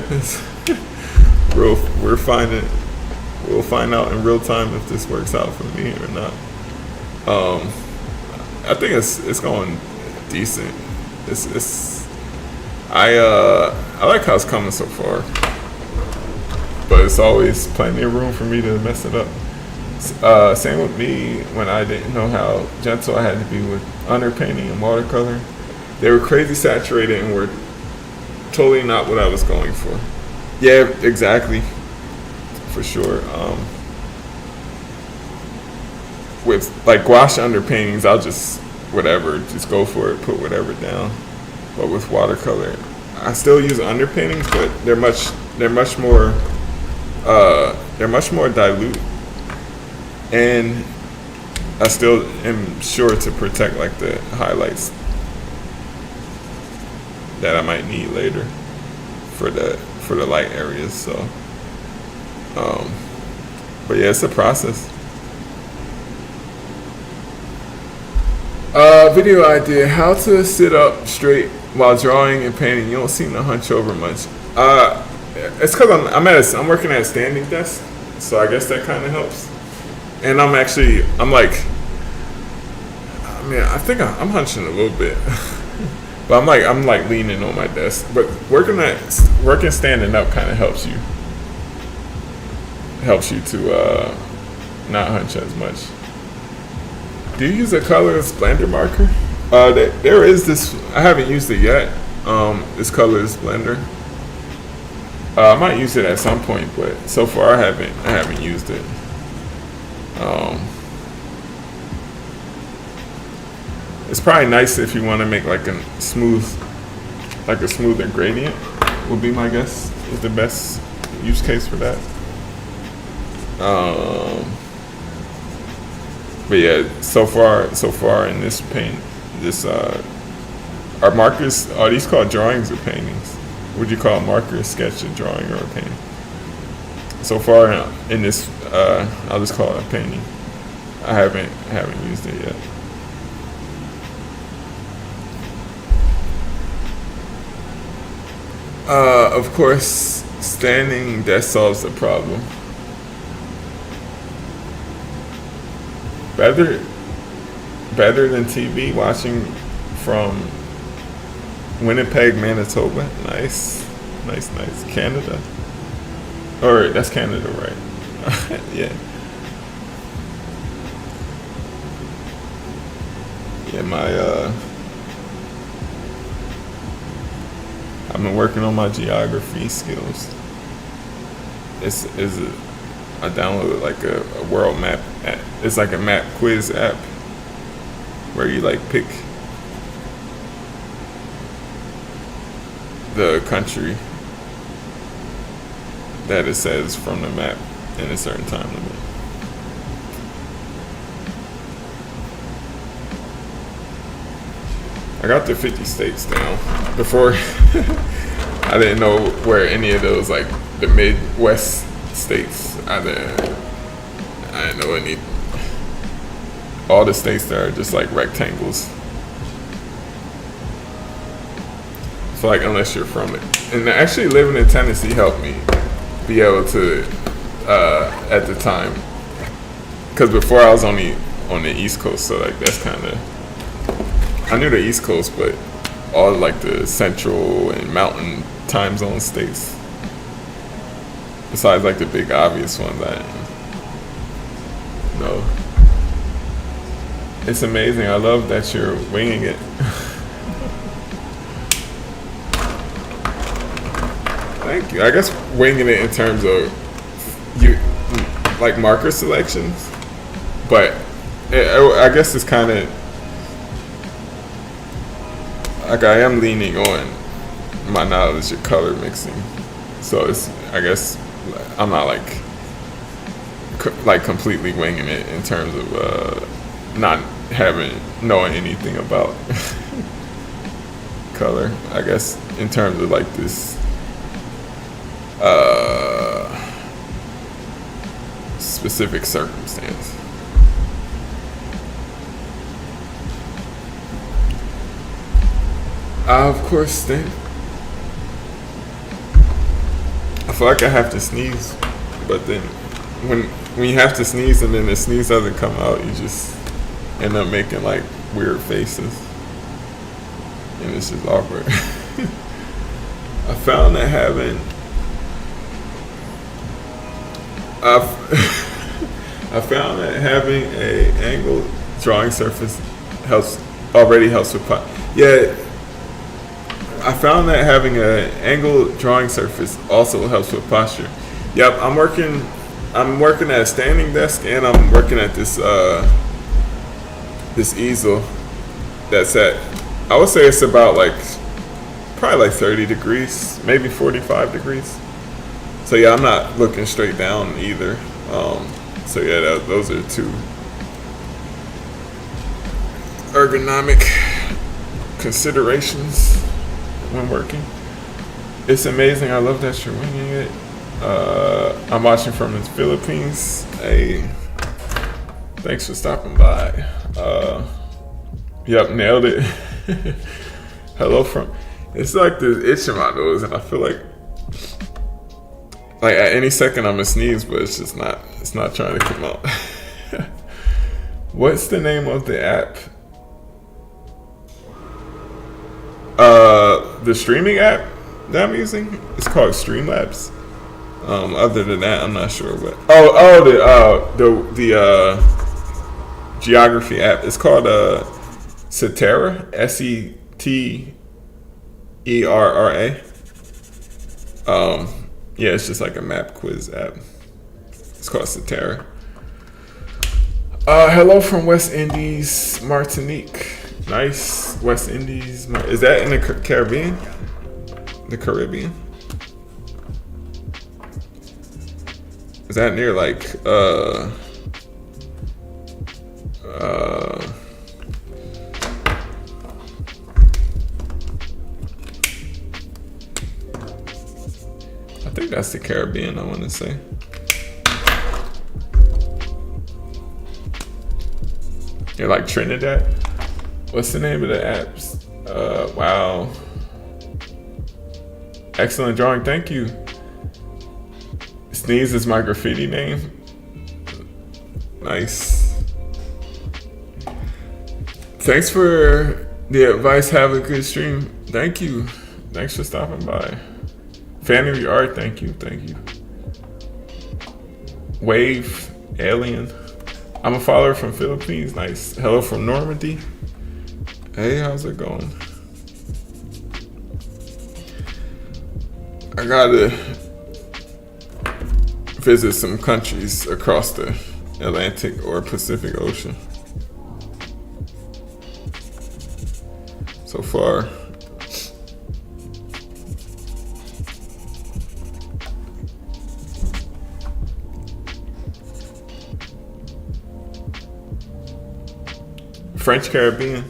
we'll find out in real time if this works out for me or not. I think it's going decent. I like how it's coming so far, but it's always plenty of room for me to mess it up. Same with me when I didn't know how gentle I had to be with underpainting and watercolor. They were crazy saturated and were totally not what I was going for. Yeah, exactly, for sure. With like gouache underpaintings, I'll just just go for it, put whatever down. But with watercolor, I still use underpaintings, but they're much more dilute, and I still am sure to protect like the highlights that I might need later for the light areas. So, but yeah, it's a process. Video idea: how to sit up straight while drawing and painting. You don't seem to hunch over much. It's because I'm working at a standing desk, so I guess that kind of helps. And I'm like, I mean, I think I'm hunching a little bit, but I'm like leaning on my desk. But working standing up kind of helps you to not hunch as much. Do you use a colorless blender marker? There is this. I haven't used it yet. This colorless blender. I might use it at some point, but so far I haven't used it. It's probably nice if you want to make like a smoother gradient. Would be my guess is the best use case for that. But yeah, so far in this paint, are markers? Are these called drawings or paintings? Would you call a marker a sketch, a drawing, or a painting? So far in this, I'll just call it a painting. I haven't used it yet. Of course, standing, that solves the problem. Better than TV, watching from Winnipeg, Manitoba. Nice. Canada. Or that's Canada, right? Yeah. Yeah, I've been working on my geography skills. I downloaded like a world map app. It's like a map quiz app where you like pick the country that it says from the map in a certain time limit. I got the 50 states down. Before, I didn't know where any of those, like the Midwest states, I didn't know any. All the states that are just like rectangles. So like, unless you're from it. And actually living in Tennessee helped me be able to, at the time, because before I was only on the East Coast, so like that's kind of, I knew the East Coast, but all like the central and mountain time zone states, besides like the big obvious ones, no. It's amazing. I love that you're winging it. Thank you. I guess winging it in terms of you like marker selections, but I guess it's kind of like I am leaning on my knowledge of color mixing, so I guess I'm not like completely winging it in terms of not knowing anything about color. I guess in terms of like this specific circumstance. Of course, then I feel like I have to sneeze, but then when you have to sneeze and then the sneeze doesn't come out, you just end up making like weird faces, and it's just awkward. I found that having a angled drawing surface helps with yeah. I found that having an angled drawing surface also helps with posture. Yep, I'm working at a standing desk, and I'm working at this this easel that's at, I would say it's about like probably like 30 degrees, maybe 45 degrees. So yeah, I'm not looking straight down either. So yeah, those are two ergonomic considerations when working. It's amazing. I love that you're winging it. I'm watching from the Philippines. Hey, thanks for stopping by. Yep, nailed it. Hello from. It's like this itch in my nose, and I feel like at any second I'm gonna sneeze, but it's just not. It's not trying to come out. What's the name of the app? The streaming app that I'm using, it's called Streamlabs. Other than that, I'm not sure what. The geography app. It's called Cetera, Seterra. Yeah, it's just like a map quiz app. It's called Cetera. Hello from West Indies, Martinique. Nice. West Indies. Is that in the Caribbean? The Caribbean? Is that near like I think that's the Caribbean, I want to say. You're like Trinidad? What's the name of the apps? Wow. Excellent drawing, thank you. Sneeze is my graffiti name. Nice. Thanks for the advice. Have a good stream. Thank you. Thanks for stopping by. Fan of your art, thank you. Wave, Alien. I'm a follower from Philippines. Nice. Hello from Normandy. Hey, how's it going? I gotta visit some countries across the Atlantic or Pacific Ocean. So far, French Caribbean.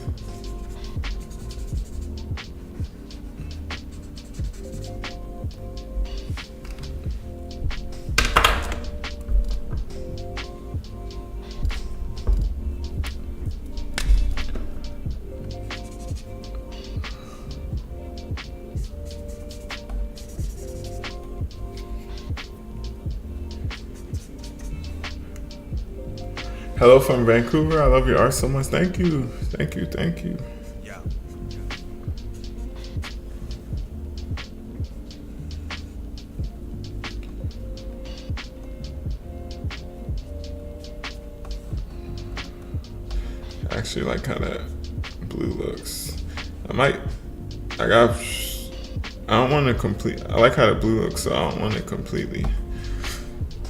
Hello from Vancouver. I love your art so much. Thank you. Yeah. I actually like how that blue looks. I don't want to I like how the blue looks, so I don't want to completely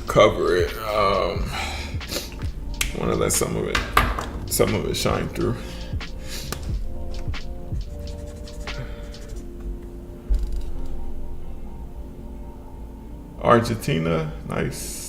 cover it. I want to let some of it shine through. Argentina, nice.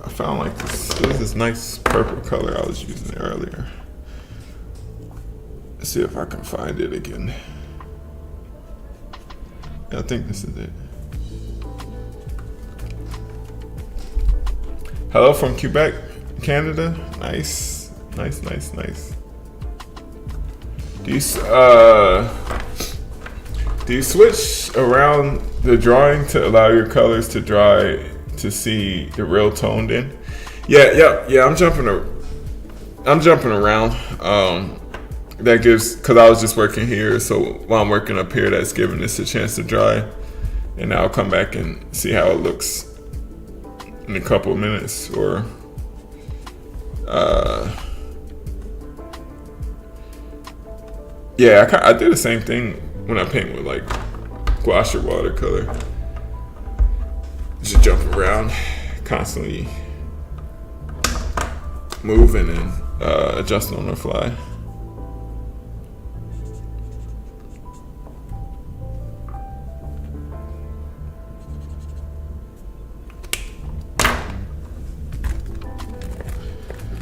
I found like this. It was this nice purple color I was using earlier. Let's see if I can find it again. Yeah, I think this is it. Hello from Quebec, Canada. Nice. Do you switch around the drawing to allow your colors to dry to see the real toned in? Yeah. I'm jumping around. That gives, because I was just working here, so while I'm working up here, that's giving this a chance to dry, and I'll come back and see how it looks in a couple of minutes. Or I do the same thing when I paint with like gouache or watercolor. Just jump around, constantly moving and adjusting on the fly.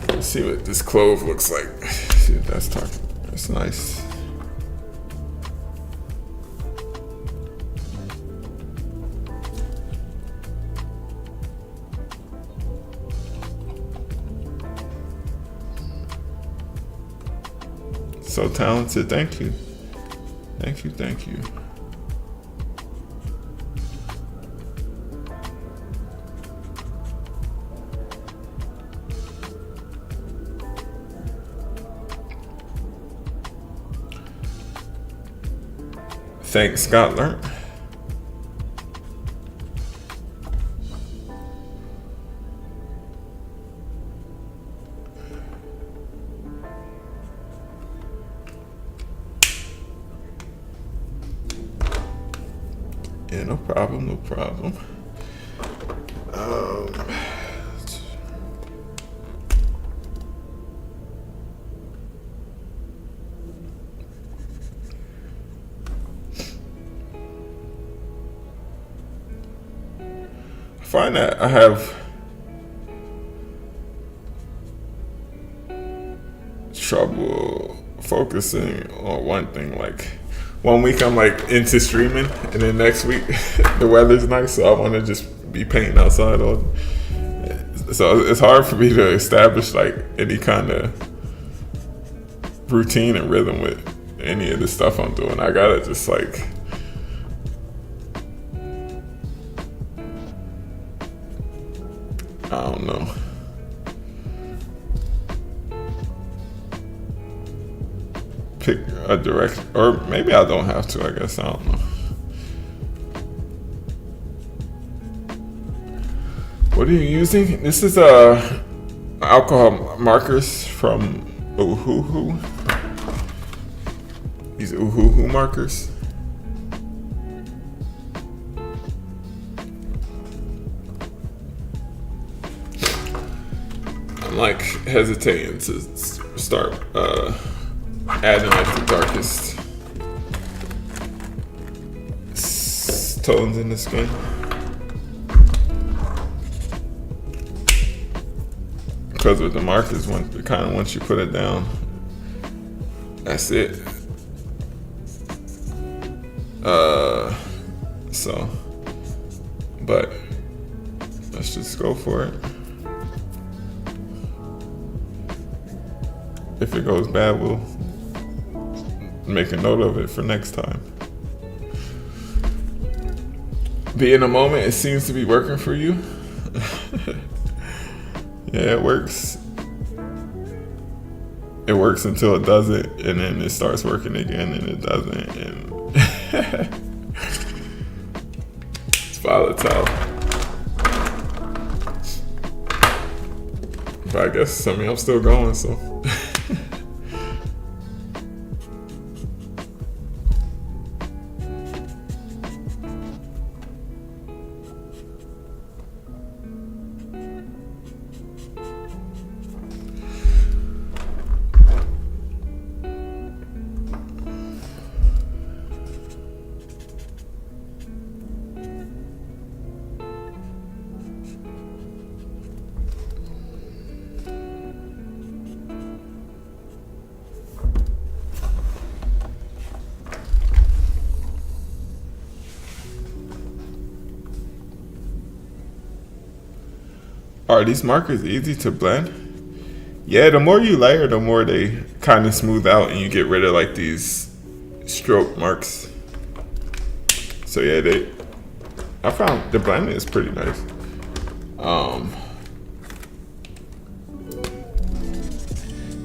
Let's see what this clove looks like. See what that's talking. That's nice. So talented. Thank you. Thanks, Scott Learn. Yeah, no problem. I find that I have trouble focusing on one thing. Like, 1 week I'm like into streaming, and then next week the weather's nice, so I want to just be painting outside all. So it's hard for me to establish like any kind of routine and rhythm with any of the stuff I'm doing. I gotta just like I don't know. Pick a direction, or maybe I don't have to. I guess I don't know. What are you using? This is alcohol markers from Uhuhu. These Uhuhu markers. I'm like hesitating to start adding like the darkest tones in the skin. Because with the markers, once you put it down, that's it. But let's just go for it. If it goes bad, we'll make a note of it for next time. Be in a moment, it seems to be working for you. Yeah, it works. It works until it doesn't, and then it starts working again, and it doesn't, and it's volatile. But I guess, I'm still going, so. Are these markers easy to blend? Yeah, the more you layer, the more they kind of smooth out and you get rid of like these stroke marks. So yeah, I found the blending is pretty nice.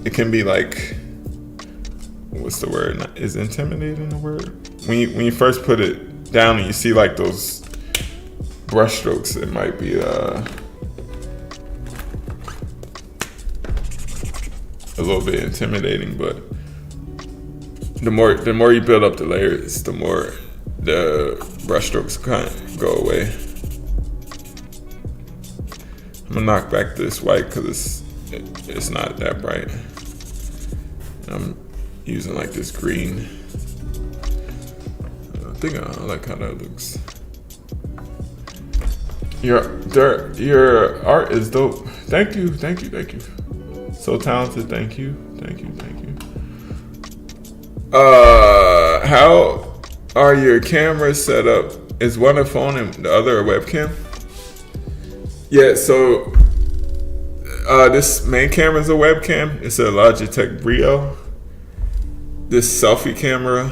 It can be like, what's the word? Is intimidating the word? When you first put it down and you see like those brush strokes, it might be a little bit intimidating, but the more you build up the layers, the more the brush strokes kind of go away. I'm gonna knock back this white because it's not that bright. I'm using like this green. I think I like how that looks. Your art is dope. Thank you. So talented. Thank you. How are your cameras set up? Is one a phone and the other a webcam? Yeah, so this main camera is a webcam. It's a Logitech Brio. This selfie camera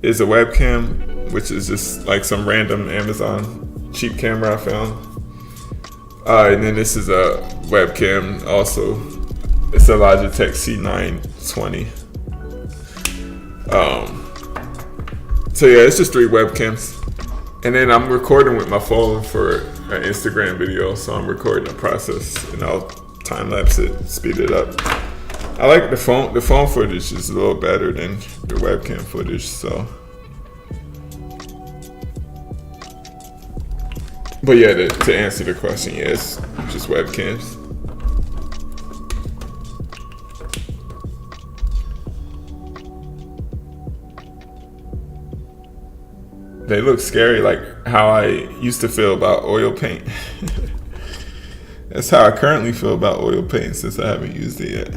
is a webcam, which is just like some random Amazon cheap camera I found. And then this is a webcam also. It's a Logitech C920. So yeah, it's just 3 webcams. And then I'm recording with my phone for an Instagram video, so I'm recording the process and I'll time lapse it, speed it up. I like the phone. The phone footage is a little better than the webcam footage, so. But yeah, to answer the question, yes, just webcams. They look scary, like how I used to feel about oil paint. That's how I currently feel about oil paint since I haven't used it yet.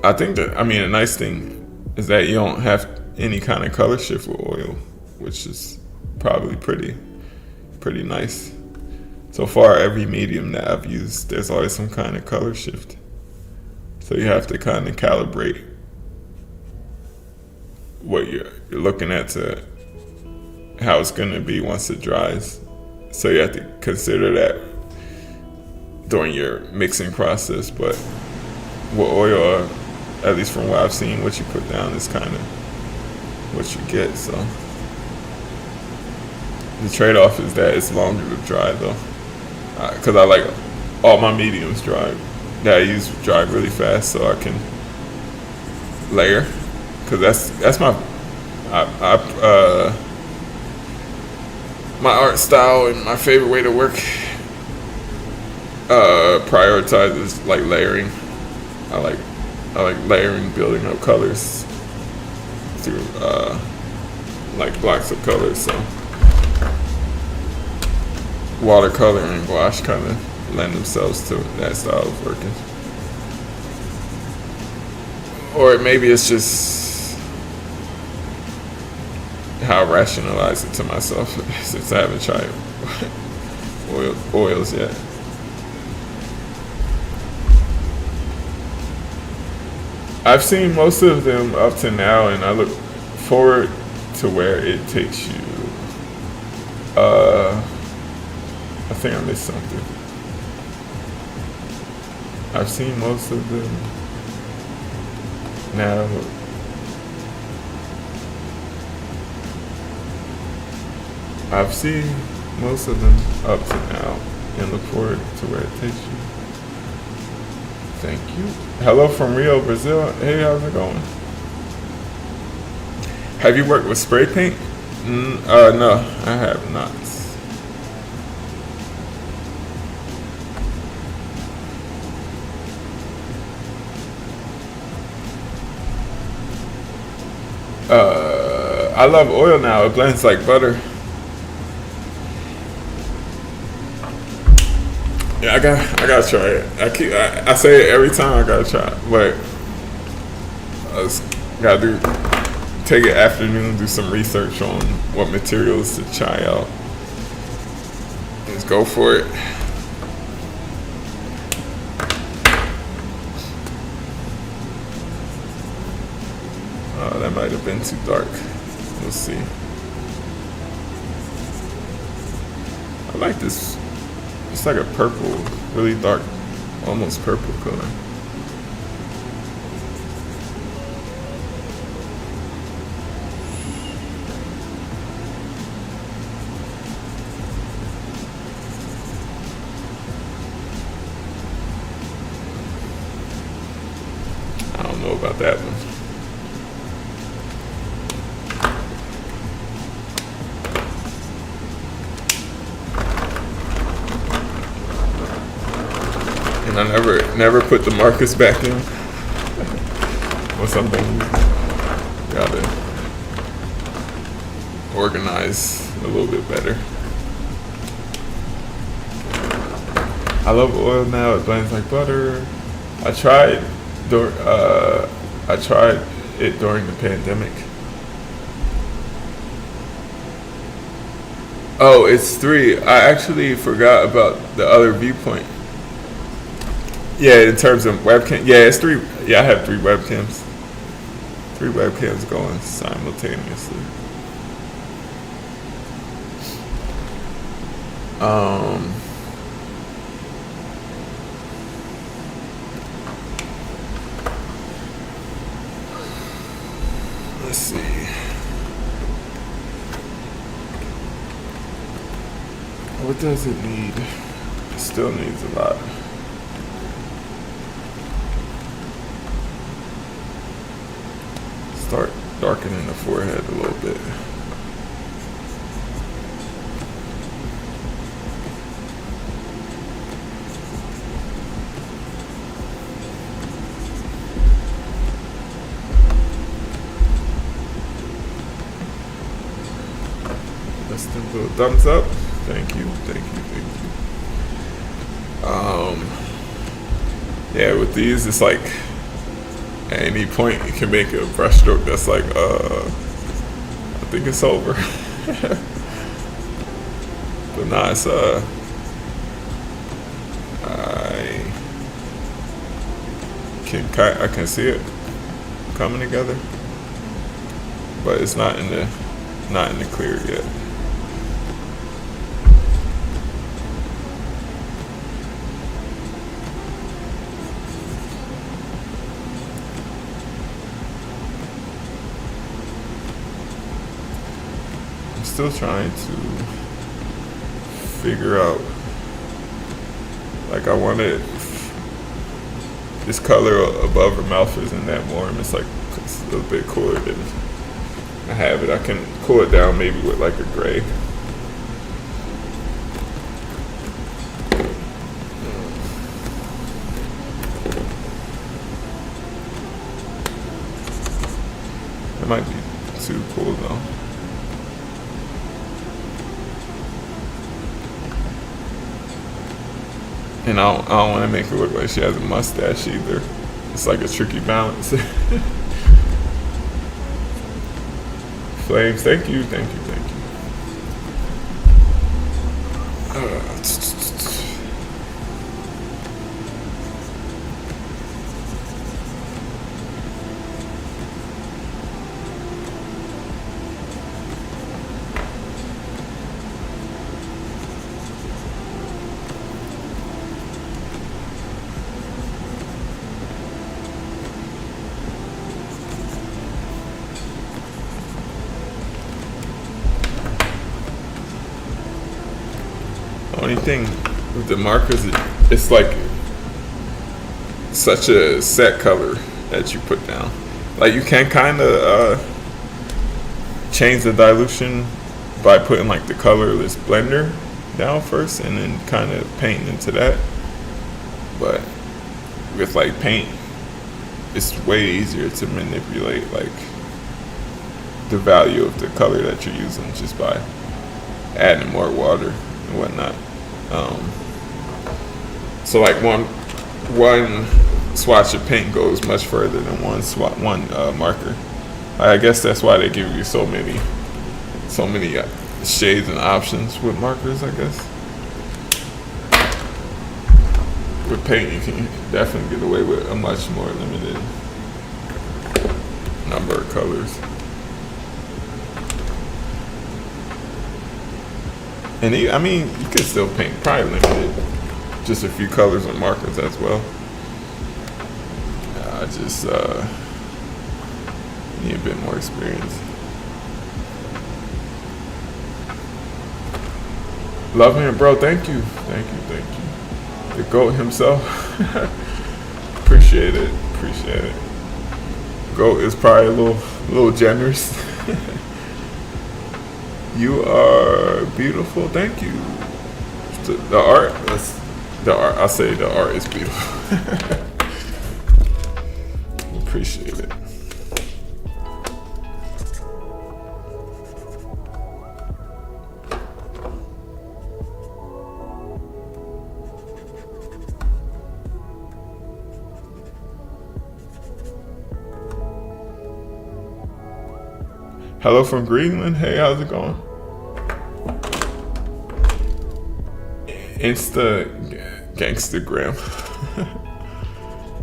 I think that, a nice thing is that you don't have any kind of color shift with oil, which is probably pretty nice. So far, every medium that I've used, there's always some kind of color shift. So you have to kind of calibrate what you're looking at to how it's going to be once it dries. So you have to consider that during your mixing process. But with oil, at least from what I've seen, what you put down is kind of what you get. So the trade-off is that it's longer to dry though, because I like all my mediums dry that I use dry really fast, so I can layer. Because that's my my art style and my favorite way to work. Prioritizes like layering. I like layering, building up colors through like blocks of colors. So watercolor and gouache kind of lend themselves to that style of working. Or maybe it's just how I rationalize it to myself since I haven't tried oils yet. I've seen most of them up to now, and I look forward to where it takes you. I think I missed something. I've seen most of them now. I've seen most of them up to now and look forward to where it takes you. Thank you. Hello from Rio, Brazil. Hey, how's it going? Have you worked with spray paint? No, I have not. I love oil now. It blends like butter. Yeah, I gotta try it. I say it every time. I gotta try it, but I just gotta take an afternoon, do some research on what materials to try out. Just go for it. Oh, that might have been too dark. We'll see. I like this. It's like a purple, really dark, almost purple color. I don't know about that one. And I never put the markers back in. Or something. Gotta organize a little bit better. I love oil now. It blends like butter. I tried it during the pandemic. Oh, it's 3. I actually forgot about the other viewpoint. Yeah, in terms of webcam. Yeah, it's 3. Yeah, I have 3 webcams. 3 webcams going simultaneously. Let's see. What does it need? It still needs a lot. Start darkening the forehead a little bit. Let's do a little thumbs up. Thank you. Yeah, with these, it's like at any point you can make a brushstroke that's like, I think it's over. But nah, it's I can see it coming together, but it's not in the clear yet. I'm still trying to figure out, like, I wanted this color above her mouth isn't that warm. It's like it's a little bit cooler than I have it. I can cool it down maybe with like a gray. It might be too cool though. And I don't want to make her look like she has a mustache either. It's like a tricky balance. Flames, thank you. Only thing with the markers, it's like such a set color that you put down. Like you can kind of change the dilution by putting like the colorless blender down first and then kind of paint into that. But with like paint, it's way easier to manipulate like the value of the color that you're using just by adding more water and whatnot. So like one swatch of paint goes much further than one marker. I guess that's why they give you so many shades and options with markers, I guess. With paint, you can definitely get away with a much more limited number of colors. And I mean, you can still paint, probably limited, just a few colors and markers as well. I just need a bit more experience. Love him, bro. Thank you. The GOAT himself. Appreciate it. GOAT is probably a little generous. You are beautiful. Thank you. The art. I say the art is beautiful. Appreciate it. Hello from Greenland. Hey, how's it going? Gangstagram.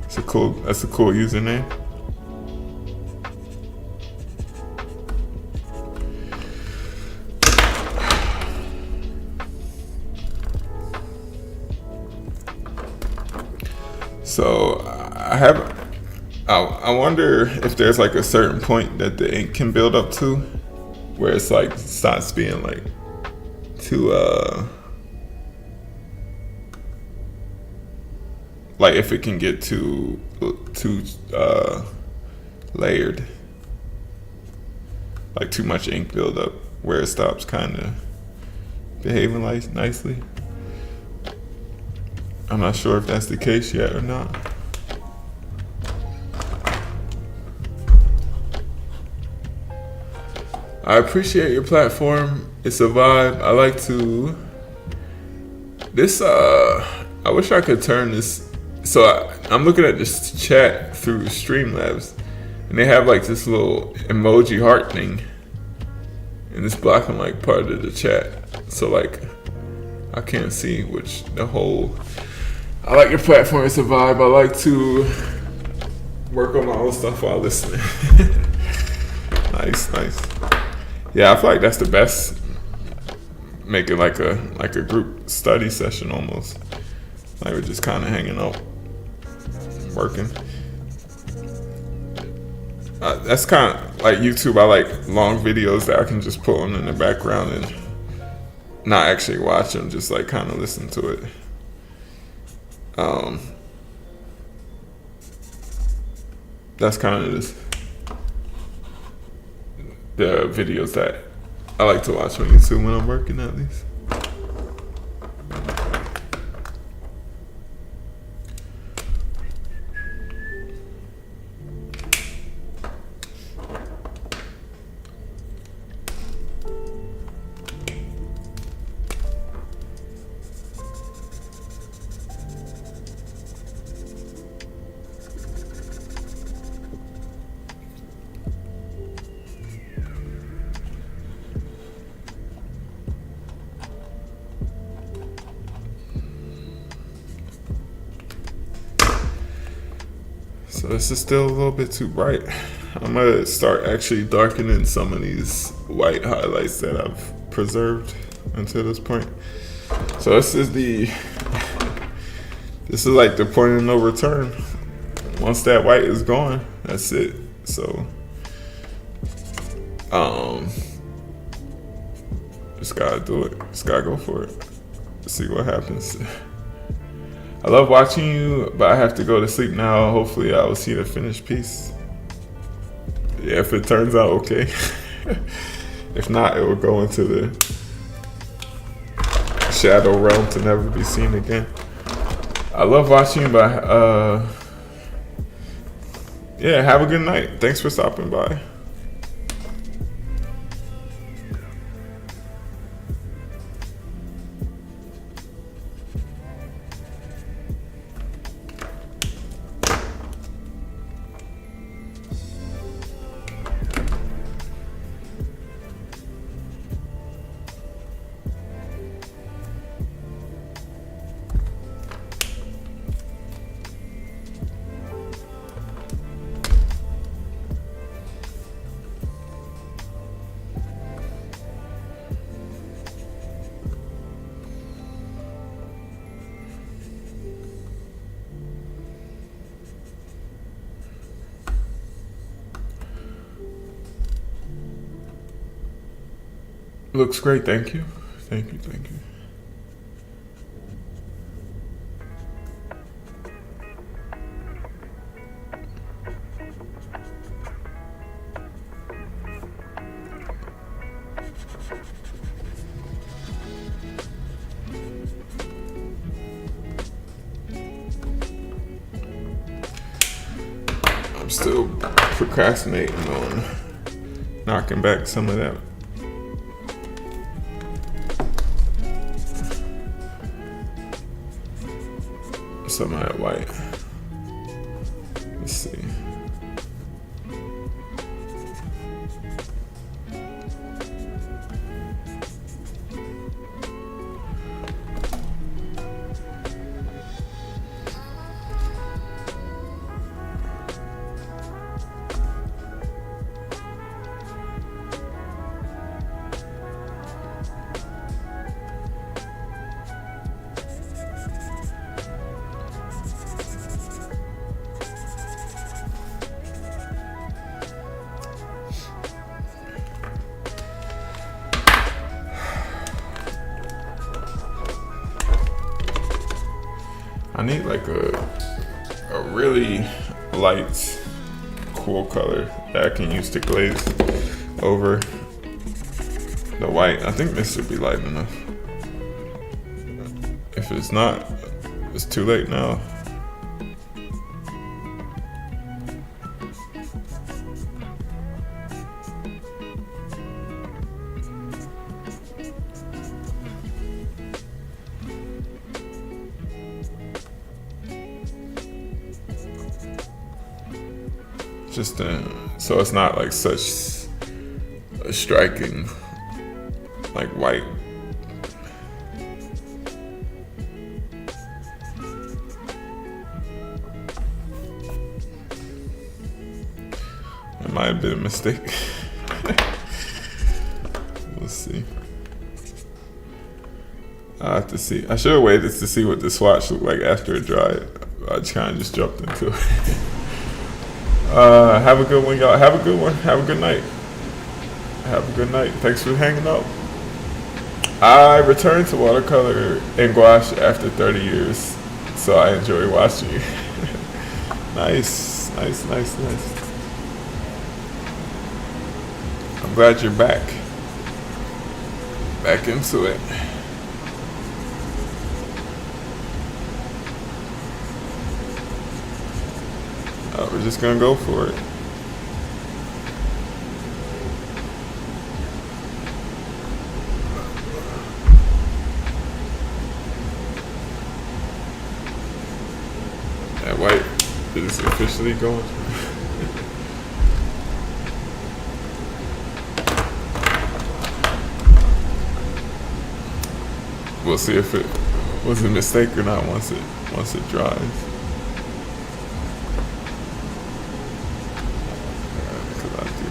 That's a cool username. So I wonder if there's like a certain point that the ink can build up to where it's like starts being like too like if it can get too layered, like too much ink build up where it stops kind of behaving like nicely. I'm not sure if that's the case yet or not. I appreciate your platform. It's a vibe. I like to this I wish I could turn this. So I'm looking at this chat through Streamlabs, and they have like this little emoji heart thing, and it's blocking like part of the chat. So like I can't see which the whole. I like your platform. It's a vibe. I like to work on my own stuff while listening. Nice. Yeah, I feel like that's the best. Make it like a group study session almost. Like we're just kind of hanging out, working. That's kind of like YouTube. I like long videos that I can just put on in the background and not actually watch them, just like kind of listen to it. That's kind of the videos that I like to watch on YouTube when I'm working, at least. So this is still a little bit too bright. I'm gonna start actually darkening some of these white highlights that I've preserved until this point. So this is like the point of no return. Once that white is gone, that's it. So just gotta do it. Just gotta go for it. See what happens. I love watching you, but I have to go to sleep now. Hopefully I will see the finished piece. Yeah, if it turns out okay. If not, it will go into the shadow realm to never be seen again. I love watching you, but yeah, have a good night. Thanks for stopping by. Looks great. Thank you. Thank you. Thank you. I'm still procrastinating on knocking back some of that white. Let's see. I need like a really light, cool color that I can use to glaze over the white. I think this should be light enough. If it's not, it's too late now. Just so it's not like such a striking like white. It might have been a mistake. We'll see. I have to see. I should have waited to see what the swatch looked like after it dried. I kind of just jumped into it. Have a good one, y'all. Have a good one. Have a good night. Have a good night. Thanks for hanging out. I returned to watercolor and gouache after 30 years, so I enjoy watching you. Nice. I'm glad you're back into it. We're just gonna go for it. That white is officially going. We'll see if it was a mistake or not once it dries.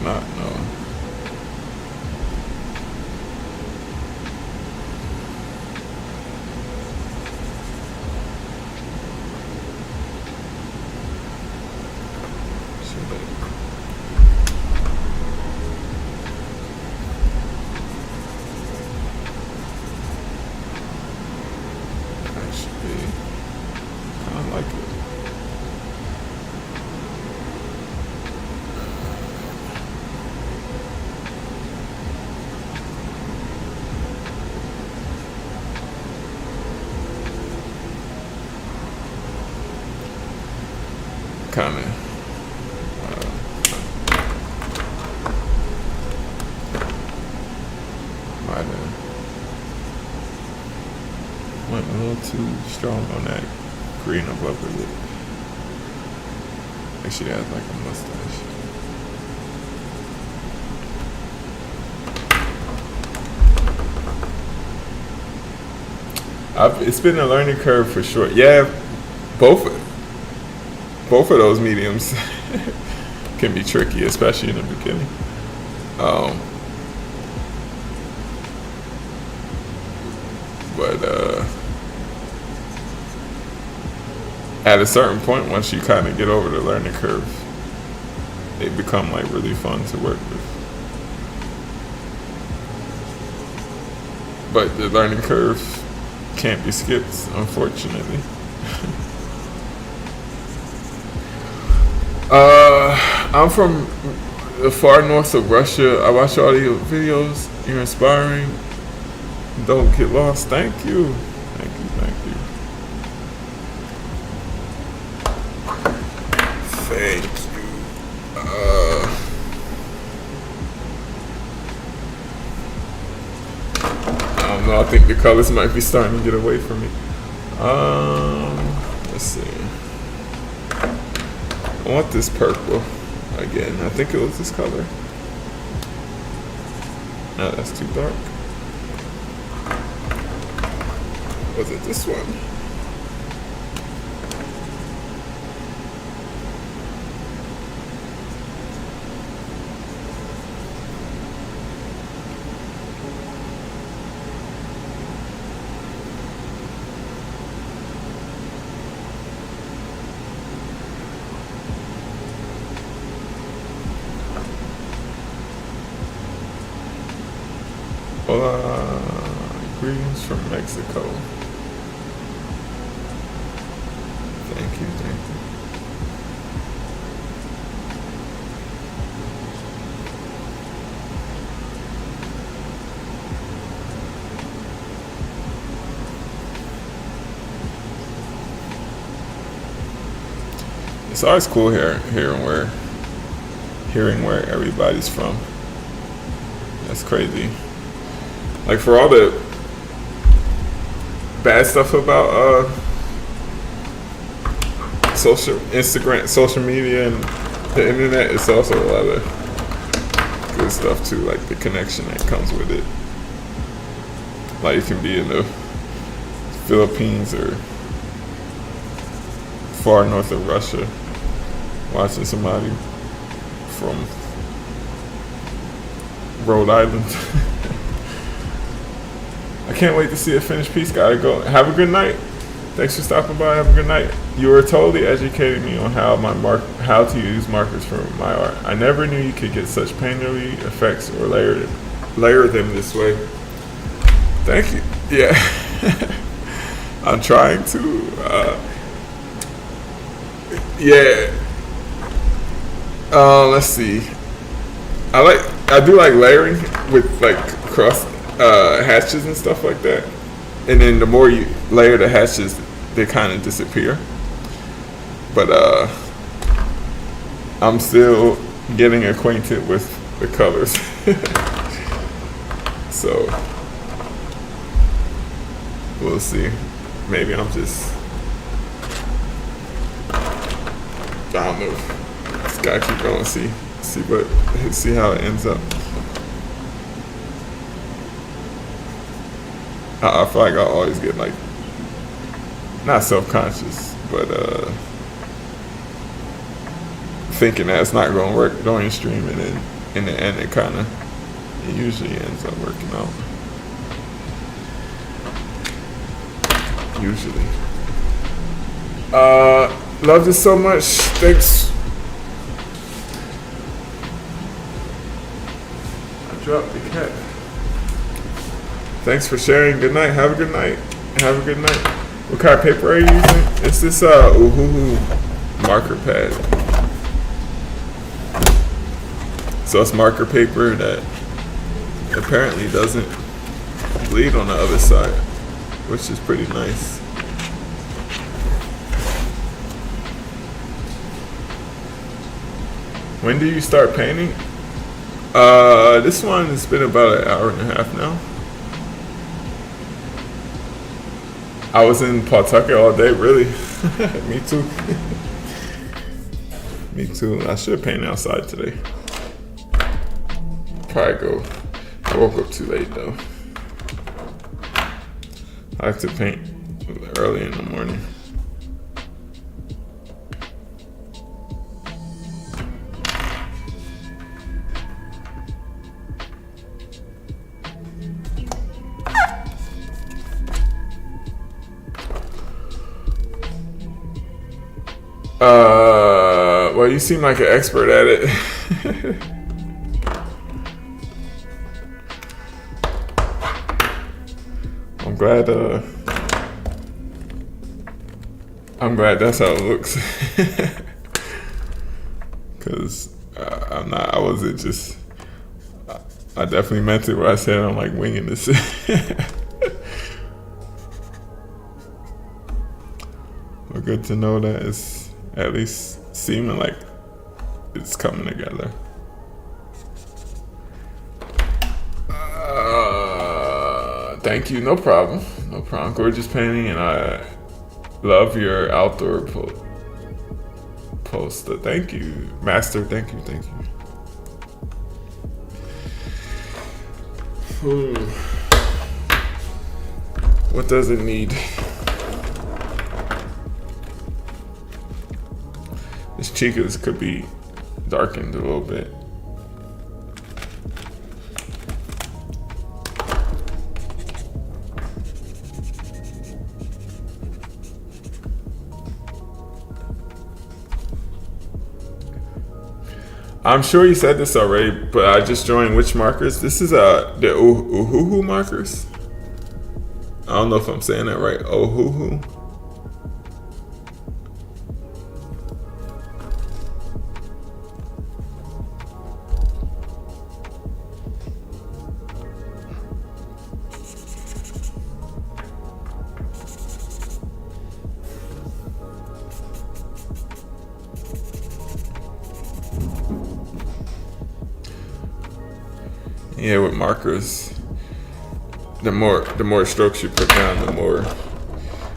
Not know. Actually, kind of like it. Kind of might have went a little too strong on that green above the lip. Actually has like a mustache. It's been a learning curve for sure. Yeah, both of those mediums can be tricky, especially in the beginning. But at a certain point, once you kind of get over the learning curve, they become like really fun to work with. but the learning curve can't be skipped, unfortunately. I'm from the far north of Russia. I watch all your videos. You're inspiring. Don't get lost. Thank you. Thank you. Thank you. Thank you. I don't know. I think the colors might be starting to get away from me. Let's see. I want this purple again. I think it was this color. No, that's too dark. Was it this one? Hola, greetings from Mexico. Thank you, thank you. It's always cool hearing where everybody's from. That's crazy. Like, for all the bad stuff about social media and the internet, it's also a lot of good stuff too, like the connection that comes with it. Like, you can be in the Philippines or far north of Russia watching somebody from Rhode Island. I can't wait to see a finished piece. Gotta go. Have a good night. Thanks for stopping by. Have a good night. You were totally educating me on how to use markers for my art. I never knew you could get such painterly effects or layer them this way. Thank you. Yeah, I'm trying to. Yeah. Let's see. I do like layering with like cross hatches and stuff like that. And then the more you layer the hatches, they kind of disappear. But I'm still getting acquainted with the colors. So we'll see. Maybe I'm just, I don't know. Just gotta keep going, see how it ends up. I feel like I always get like, not self-conscious, but thinking that it's not going to work during stream, and then in the end it usually ends up working out. Usually. Love this so much. Thanks. I dropped the cat. Thanks for sharing. Good night. Have a good night. Have a good night. What kind of paper are you using? It's this Uhuhu marker pad. So it's marker paper that apparently doesn't bleed on the other side, which is pretty nice. When do you start painting? This one has been about an hour and a half now. I was in Pawtucket all day, really. Me too. Me too. I should paint outside today. Probably go. I woke up too late though. I have to paint early in the morning. Well, you seem like an expert at it. I'm glad. I'm glad that's how it looks. Cause I wasn't just. I definitely meant it when I said I'm like winging this. But good to know that it's at least seeming like it's coming together. Thank you. No problem. No problem. Gorgeous painting, and I love your outdoor post. Thank you, Master. Thank you. Thank you. What does it need? This chicas could be darkened a little bit. I'm sure you said this already, but I just joined which markers. This is the Ohuhu markers. I don't know if I'm saying that right. Ohuhu. Yeah, with markers, the more strokes you put down, the more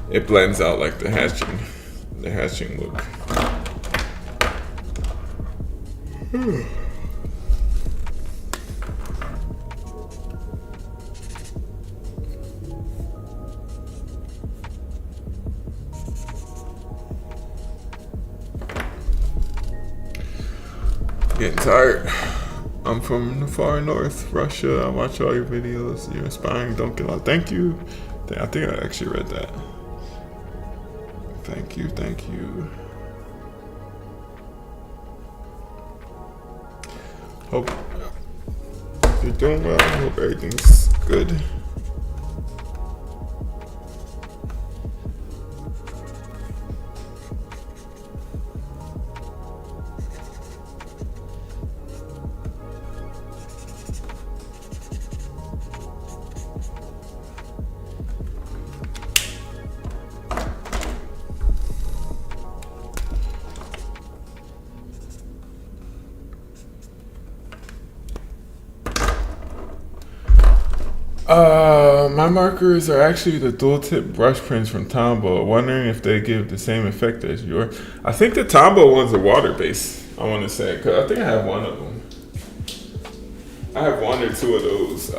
it blends out like the hatching look. Getting tired. I'm from the far north, Russia. I watch all your videos. You're inspiring. Don't get lost. Thank you. I think I actually read that. Thank you. Thank you. Hope you're doing well. Hope everything's good. My markers are actually the dual tip brush pens from Tombow. Wondering if they give the same effect as yours. I think the Tombow ones are water based. I want to say, cause I think I have one of them. I have one or two of those.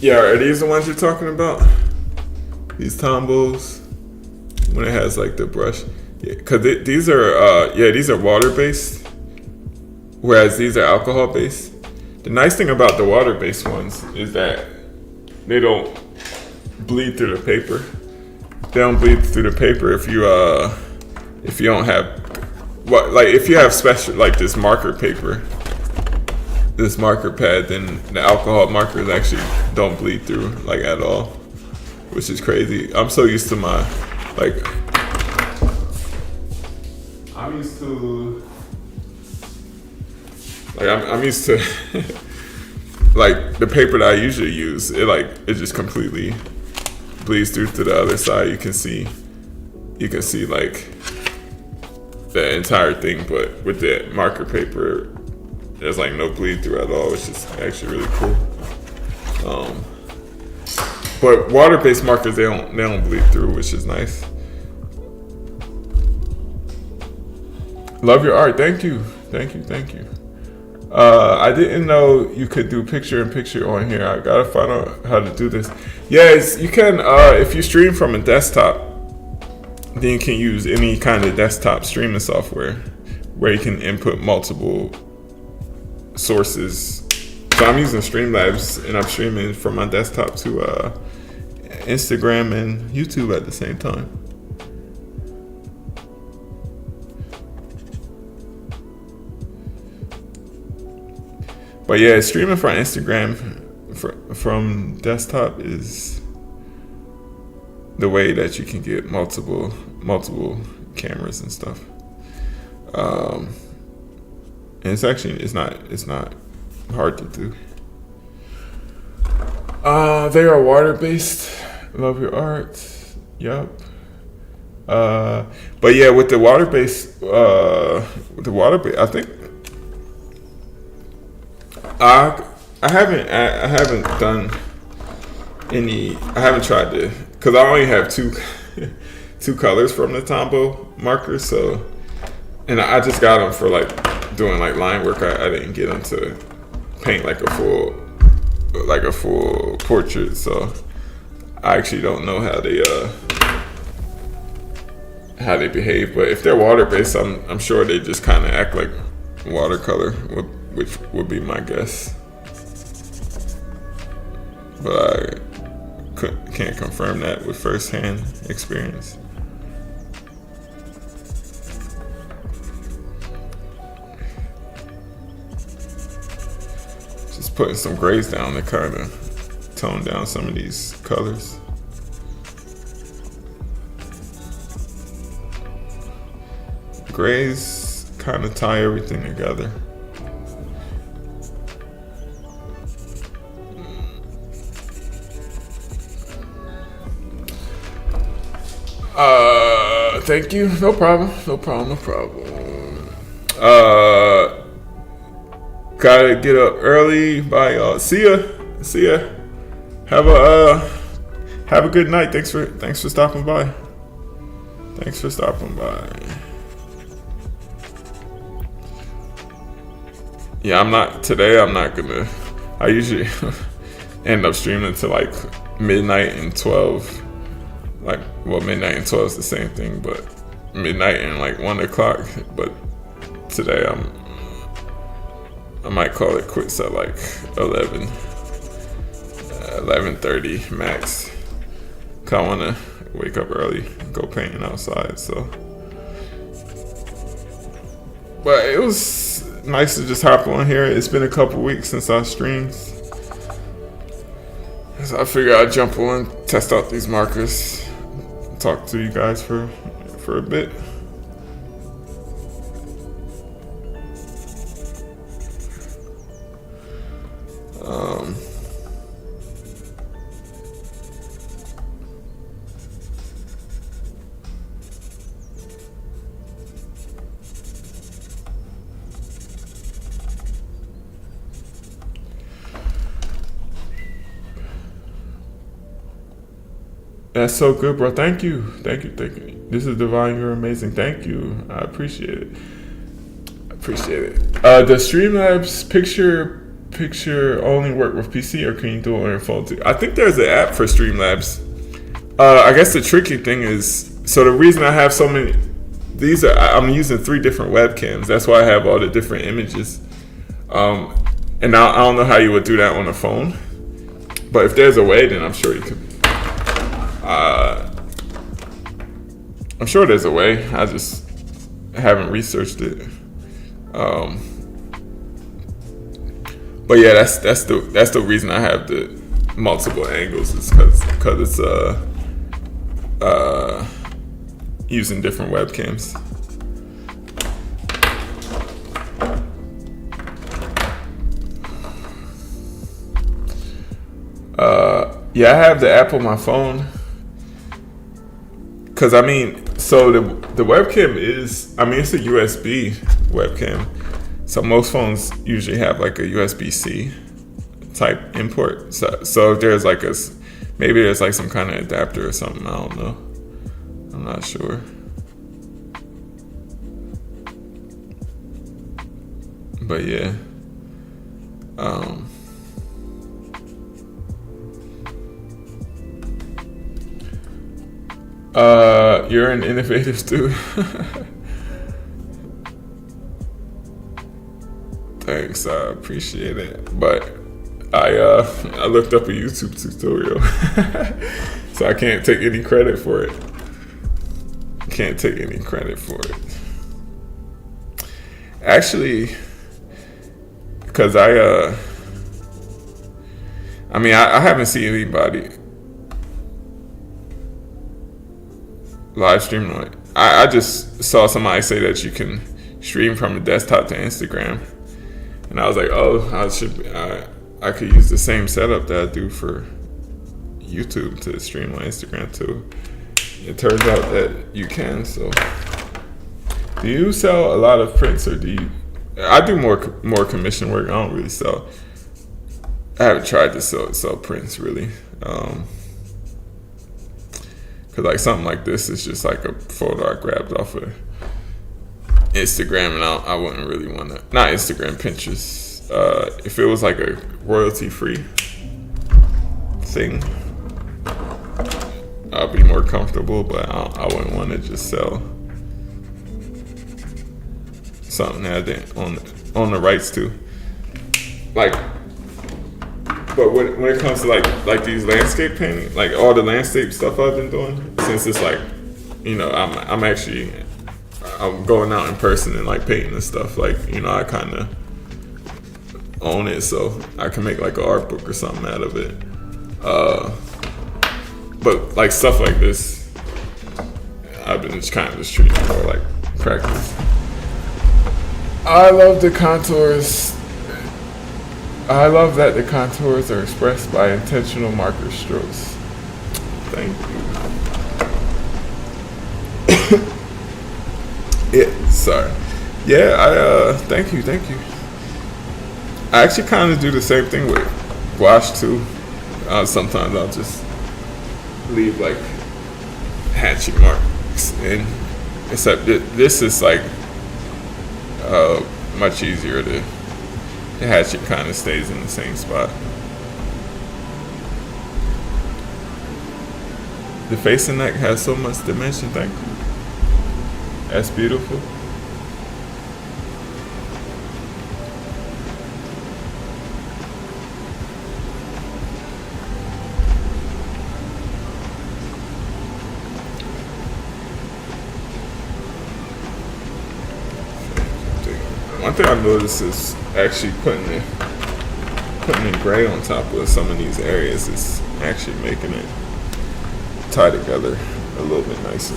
Yeah, are these the ones you're talking about? These Tombows, when it has like the brush. Yeah, cause these are water based, whereas these are alcohol based. The nice thing about the water-based ones is that they don't bleed through the paper. They don't bleed through the paper if you don't have if you have special like this marker paper, this marker pad, then the alcohol markers actually don't bleed through like at all, which is crazy. I'm so used to I'm used to like the paper that I usually use. It just completely bleeds through to the other side. You can see like the entire thing, but with the marker paper, there's like no bleed through at all, which is actually really cool. But water-based markers, they don't bleed through, which is nice. Love your art. Thank you. I didn't know you could do picture-in-picture on here. I gotta find out how to do this. Yes, you can. If you stream from a desktop, then you can use any kind of desktop streaming software where you can input multiple sources. So I'm using Streamlabs, and I'm streaming from my desktop to Instagram and YouTube at the same time. But yeah, streaming from Instagram from desktop is the way that you can get multiple cameras and stuff. And it's not hard to do. They are water based. Love your art. Yep. But yeah, with the water based, I think I haven't done any. I haven't tried to, because I only have two colors from the Tombow markers. So, and I just got them for like doing like line work. I didn't get them to paint like a full portrait. So I actually don't know how they behave. But if they're water based, I'm sure they just kind of act like watercolor, which would be my guess. But I can't confirm that with first-hand experience. Just putting some grays down to kind of tone down some of these colors. Grays kind of tie everything together. Thank you. No problem. Gotta get up early. Bye, y'all. See ya. Have a good night. Thanks for stopping by. Yeah, I'm not gonna. I usually end up streaming until like midnight and 12. Midnight and 12 is the same thing, but midnight and like 1 o'clock. But today I might call it quits at like 11:30 max. 'Cause I wanna wake up early and go painting outside. So, but it was nice to just hop on here. It's been a couple weeks since I streamed, so I figured I'd jump on, test out these markers, talk to you guys for a bit. That's so good, bro. Thank you. This is Divine. You're amazing. Thank you. I appreciate it. The Streamlabs picture only work with PC, or can you do it on your phone too? I think there's an app for Streamlabs. I guess the tricky thing is, so the reason I have so many, I'm using 3 different webcams. That's why I have all the different images. And I don't know how you would do that on a phone, but if there's a way, then I'm sure you could. I'm sure there's a way. I just haven't researched it. But yeah, that's the reason I have the multiple angles, is because it's using different webcams. Yeah, I have the app on my phone. Cause so the webcam is, it's a USB webcam. So most phones usually have like a USB-C type import. So if there's like maybe there's like some kind of adapter or something. I don't know. I'm not sure. But yeah. You're an innovative dude. Thanks, I appreciate it. But I looked up a YouTube tutorial, so I can't take any credit for it. Actually, because I I mean, I haven't seen anybody live stream on it. I just saw somebody say that you can stream from a desktop to Instagram, and I was like, oh, I could use the same setup that I do for YouTube to stream on Instagram too. It turns out that you can. So, do you sell a lot of prints, or do you? I do more commission work. I don't really sell. I haven't tried to sell prints really. Cause like something like this is just like a photo I grabbed off of Instagram, and I wouldn't really want to. Not Instagram, Pinterest. If it was like a royalty-free thing, I'll be more comfortable. But I wouldn't want to just sell something that I didn't own the rights to. Like, but when it comes to like these landscape painting, like all the landscape stuff I've been doing, since it's like, you know, I'm going out in person and like painting and stuff. Like, you know, I kind of own it, so I can make like an art book or something out of it. But like stuff like this, I've been just kind of just treating it more like practice. I love the contours. I love that the contours are expressed by intentional marker strokes. Thank you. Yeah, sorry. Yeah, thank you. I actually kind of do the same thing with gouache too. Sometimes I'll just leave like hatching marks in, except this is like much easier to. The hatchet kind of stays in the same spot. The face and neck has so much dimension. Thank you. That's beautiful. One thing I noticed is actually putting the gray on top of some of these areas is actually making it tie together a little bit nicer.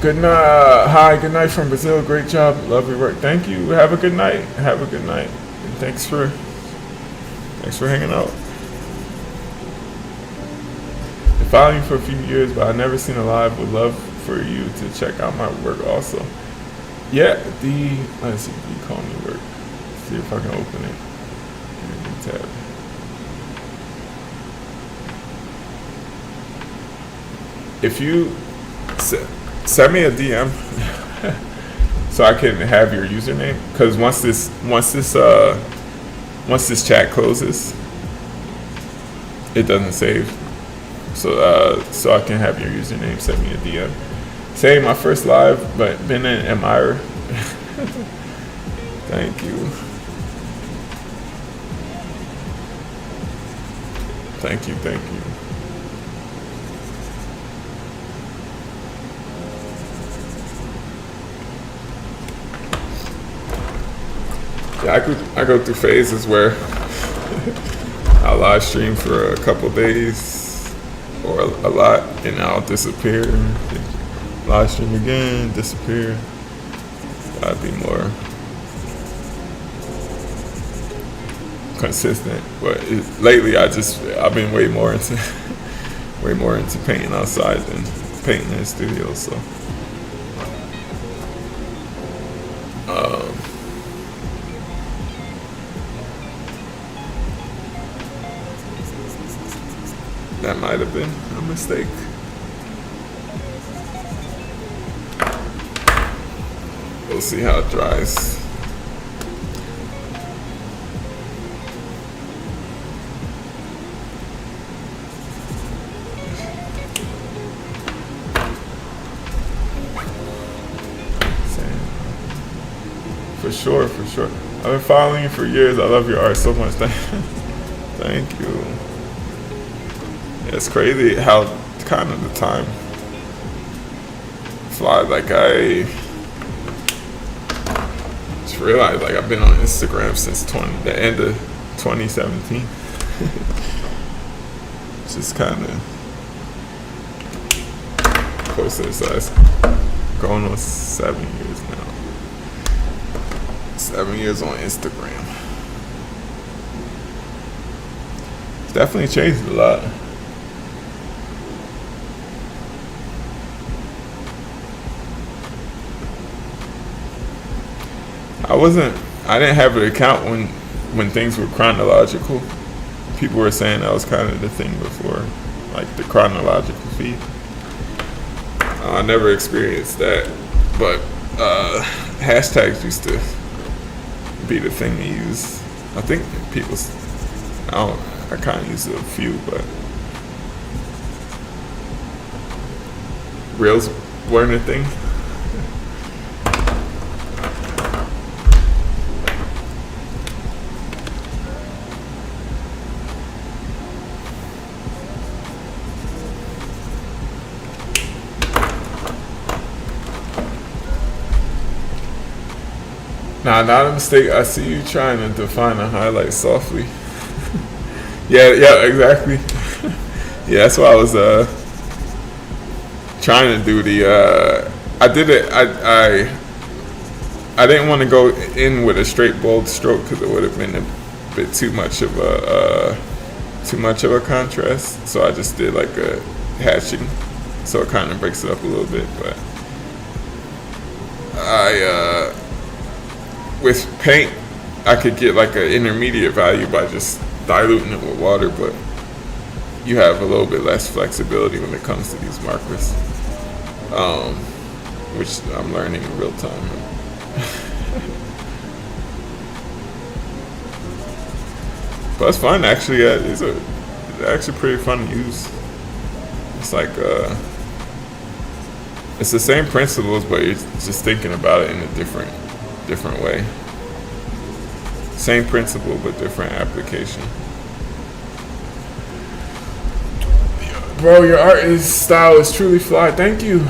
Good night. Hi, good night from Brazil. Great job. Love your work. Thank you. Have a good night. And thanks for hanging out. Following you for a few years, but I've never seen a live. Would love for you to check out my work also. Yeah, let's see, call me work. See if I can open it. Tab. If you send me a DM so I can have your username, because once this chat closes, it doesn't save. So I can have your username. Send me a DM. Say my first live, but been an admirer. Thank you. Thank you. Yeah, I go through phases where I live stream for a couple days. Or a lot, and I'll disappear. Live stream again, disappear. Gotta be more consistent. But lately, I've been way more into painting outside than painting in the studio. So, that might have been a mistake. We'll see how it dries. For sure. I've been following you for years. I love your art so much. Thank you. It's crazy how kind of the time flies. Like just realized like I've been on Instagram since the end of 2017. Just kind of closer, so it's going on 7 years now. 7 years on Instagram. It's definitely changed a lot. I didn't have an account when things were chronological. People were saying that was kind of the thing before, like the chronological feed. I never experienced that, but hashtags used to be the thing to use. I think people, I kind of use a few, but Reels weren't a thing. Nah, not a mistake. I see you trying to define a highlight softly. Yeah, exactly. Yeah, that's why I was trying to do the. I did it. I didn't want to go in with a straight bold stroke because it would have been a bit too much of a contrast. So I just did like a hatching, so it kind of breaks it up a little bit. But with paint, I could get like an intermediate value by just diluting it with water, but you have a little bit less flexibility when it comes to these markers, which I'm learning in real time. But it's fun, actually. It's actually pretty fun to use. It's like it's the same principles, but you're just thinking about it in a different way. Same principle, but different application. Bro, your art style is truly fly. Thank you.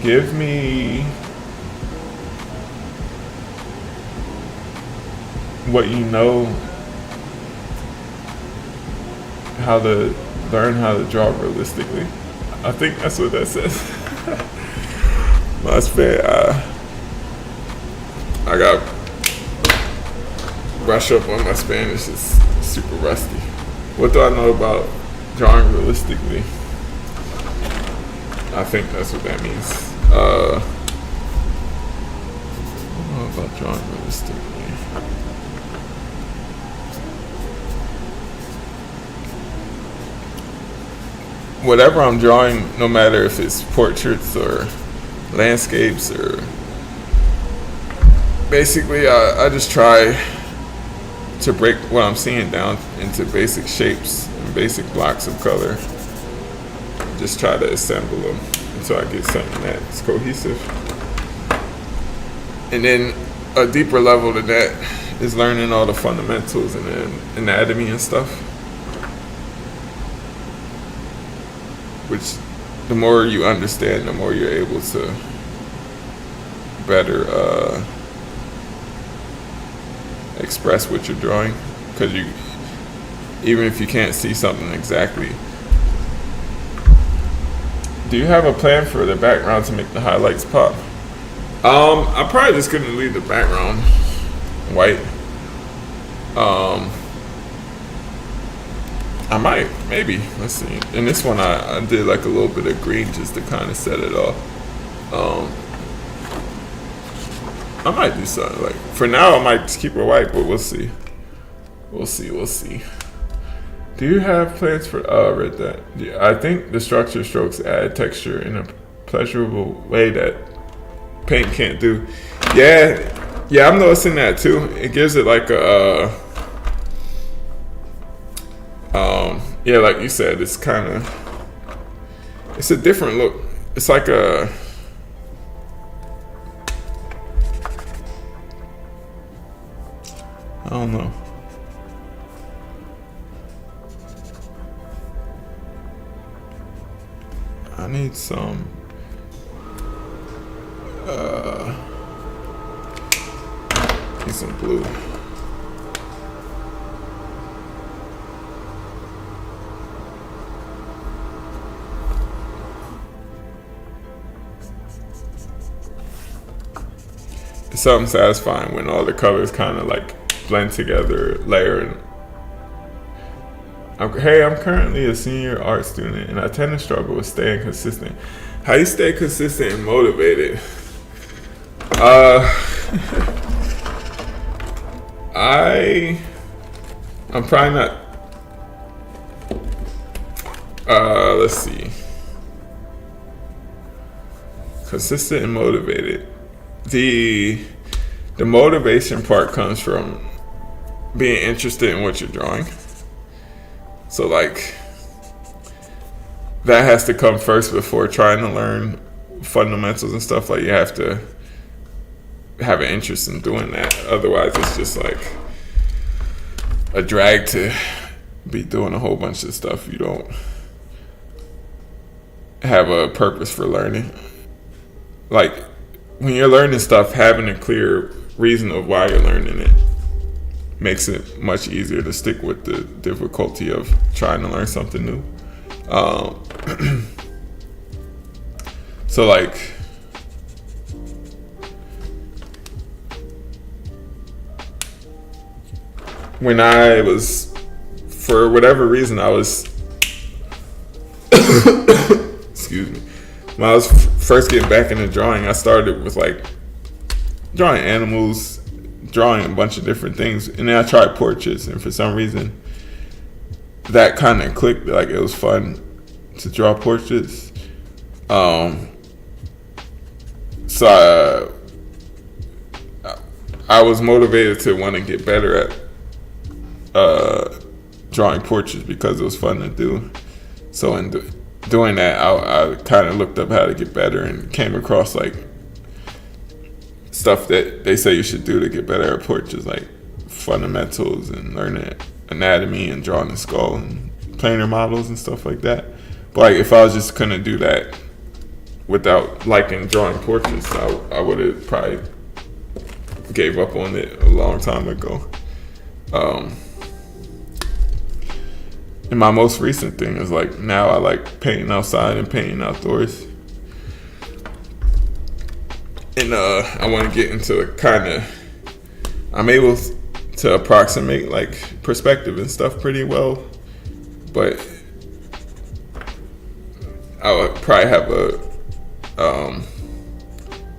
Give me what you know, how to learn how to draw realistically. I think that's what that says. My I got brush up on my Spanish. It's super rusty. What do I know about drawing realistically? I think that's what that means. I don't know about drawing realistically. Whatever I'm drawing, no matter if it's portraits or landscapes or basically I just try to break what I'm seeing down into basic shapes and basic blocks of color. Just try to assemble them until I get something that's cohesive. And then a deeper level to that is learning all the fundamentals and the anatomy and stuff. Which, the more you understand, the more you're able to better express what you're drawing. Because even if you can't see something exactly. Do you have a plan for the background to make the highlights pop? I'm probably just gonna leave the background white. I might, maybe. Let's see. In this one, I did like a little bit of green just to kind of set it off. I might do something like. For now, I might just keep it white, but we'll see. We'll see. Do you have plans for? Read that. Yeah, I think the structure strokes add texture in a pleasurable way that paint can't do. Yeah, I'm noticing that too. It gives it like a. Yeah, like you said, it's a different look. It's like I don't know. I need some Need some blue. It's something satisfying when all the colors kind of like blend together, layer. Hey, I'm currently a senior art student, and I tend to struggle with staying consistent. How do you stay consistent and motivated? I'm probably not. Let's see. Consistent and motivated. The motivation part comes from being interested in what you're drawing. So like that has to come first before trying to learn fundamentals and stuff. Like you have to have an interest in doing that. Otherwise it's just like a drag to be doing a whole bunch of stuff you don't have a purpose for learning. Like when you're learning stuff, having a clear reason of why you're learning it makes it much easier to stick with the difficulty of trying to learn something new. So like when I was, for whatever reason, I was excuse me, when I was first getting back into drawing, I started with like drawing animals, drawing a bunch of different things, and then I tried portraits, and for some reason that kind of clicked. Like it was fun to draw portraits. So I was motivated to want to get better at drawing portraits because it was fun to do. So in doing that, I kind of looked up how to get better and came across like stuff that they say you should do to get better at portraits, like fundamentals and learning anatomy and drawing the skull and planar models and stuff like that. But like if I was just gonna do that without liking drawing portraits, I would have probably gave up on it a long time ago. And my most recent thing is like now I like painting outside and painting outdoors. And I want to get into kind of, I'm able to approximate like perspective and stuff pretty well, but I would probably have a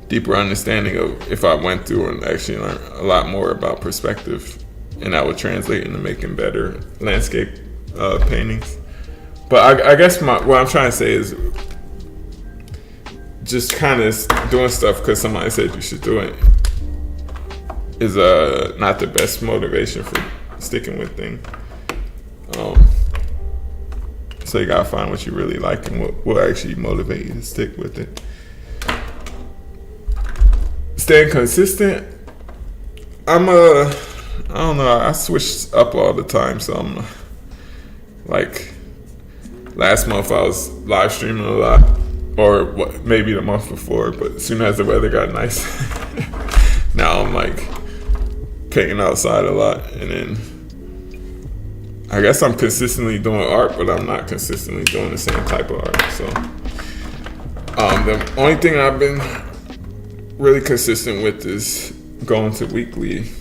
deeper understanding of if I went through and actually learned a lot more about perspective, and that would translate into making better landscape paintings. But I guess what I'm trying to say is just kind of doing stuff because somebody said you should do it is not the best motivation for sticking with things. So you gotta find what you really like and what will actually motivate you to stick with it. Staying consistent, I don't know, I switch up all the time, so I'm like last month I was live streaming a lot, or maybe the month before, but as soon as the weather got nice, now I'm like painting outside a lot. And then I guess I'm consistently doing art, but I'm not consistently doing the same type of art. So the only thing I've been really consistent with is going to weekly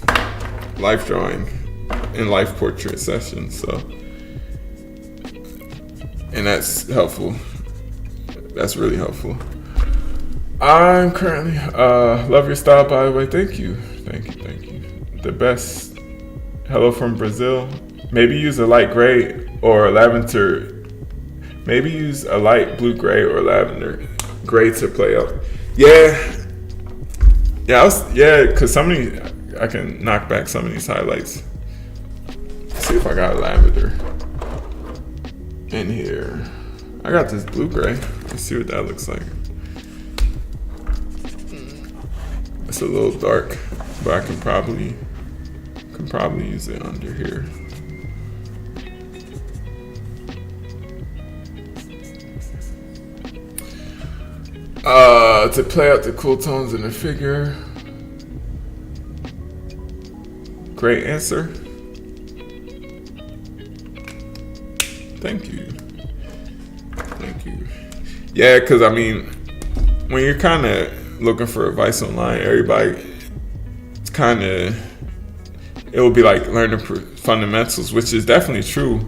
life drawing and life portrait sessions. So, and that's helpful. That's really helpful. I'm currently love your style, by the way. Thank you. The best. Hello from Brazil. Maybe use a light gray or lavender. Maybe use a light blue gray or lavender gray to play up. Yeah, because some of these, I can knock back some of these highlights. Let's see if I got lavender in here. I got this blue gray. Let's see what that looks like. It's a little dark, but I can probably use it under here. To play out the cool tones in the figure. Great answer. Thank you. Thank you. Yeah, because I mean, when you're kind of looking for advice online, everybody kind of, it will be like learning fundamentals, which is definitely true,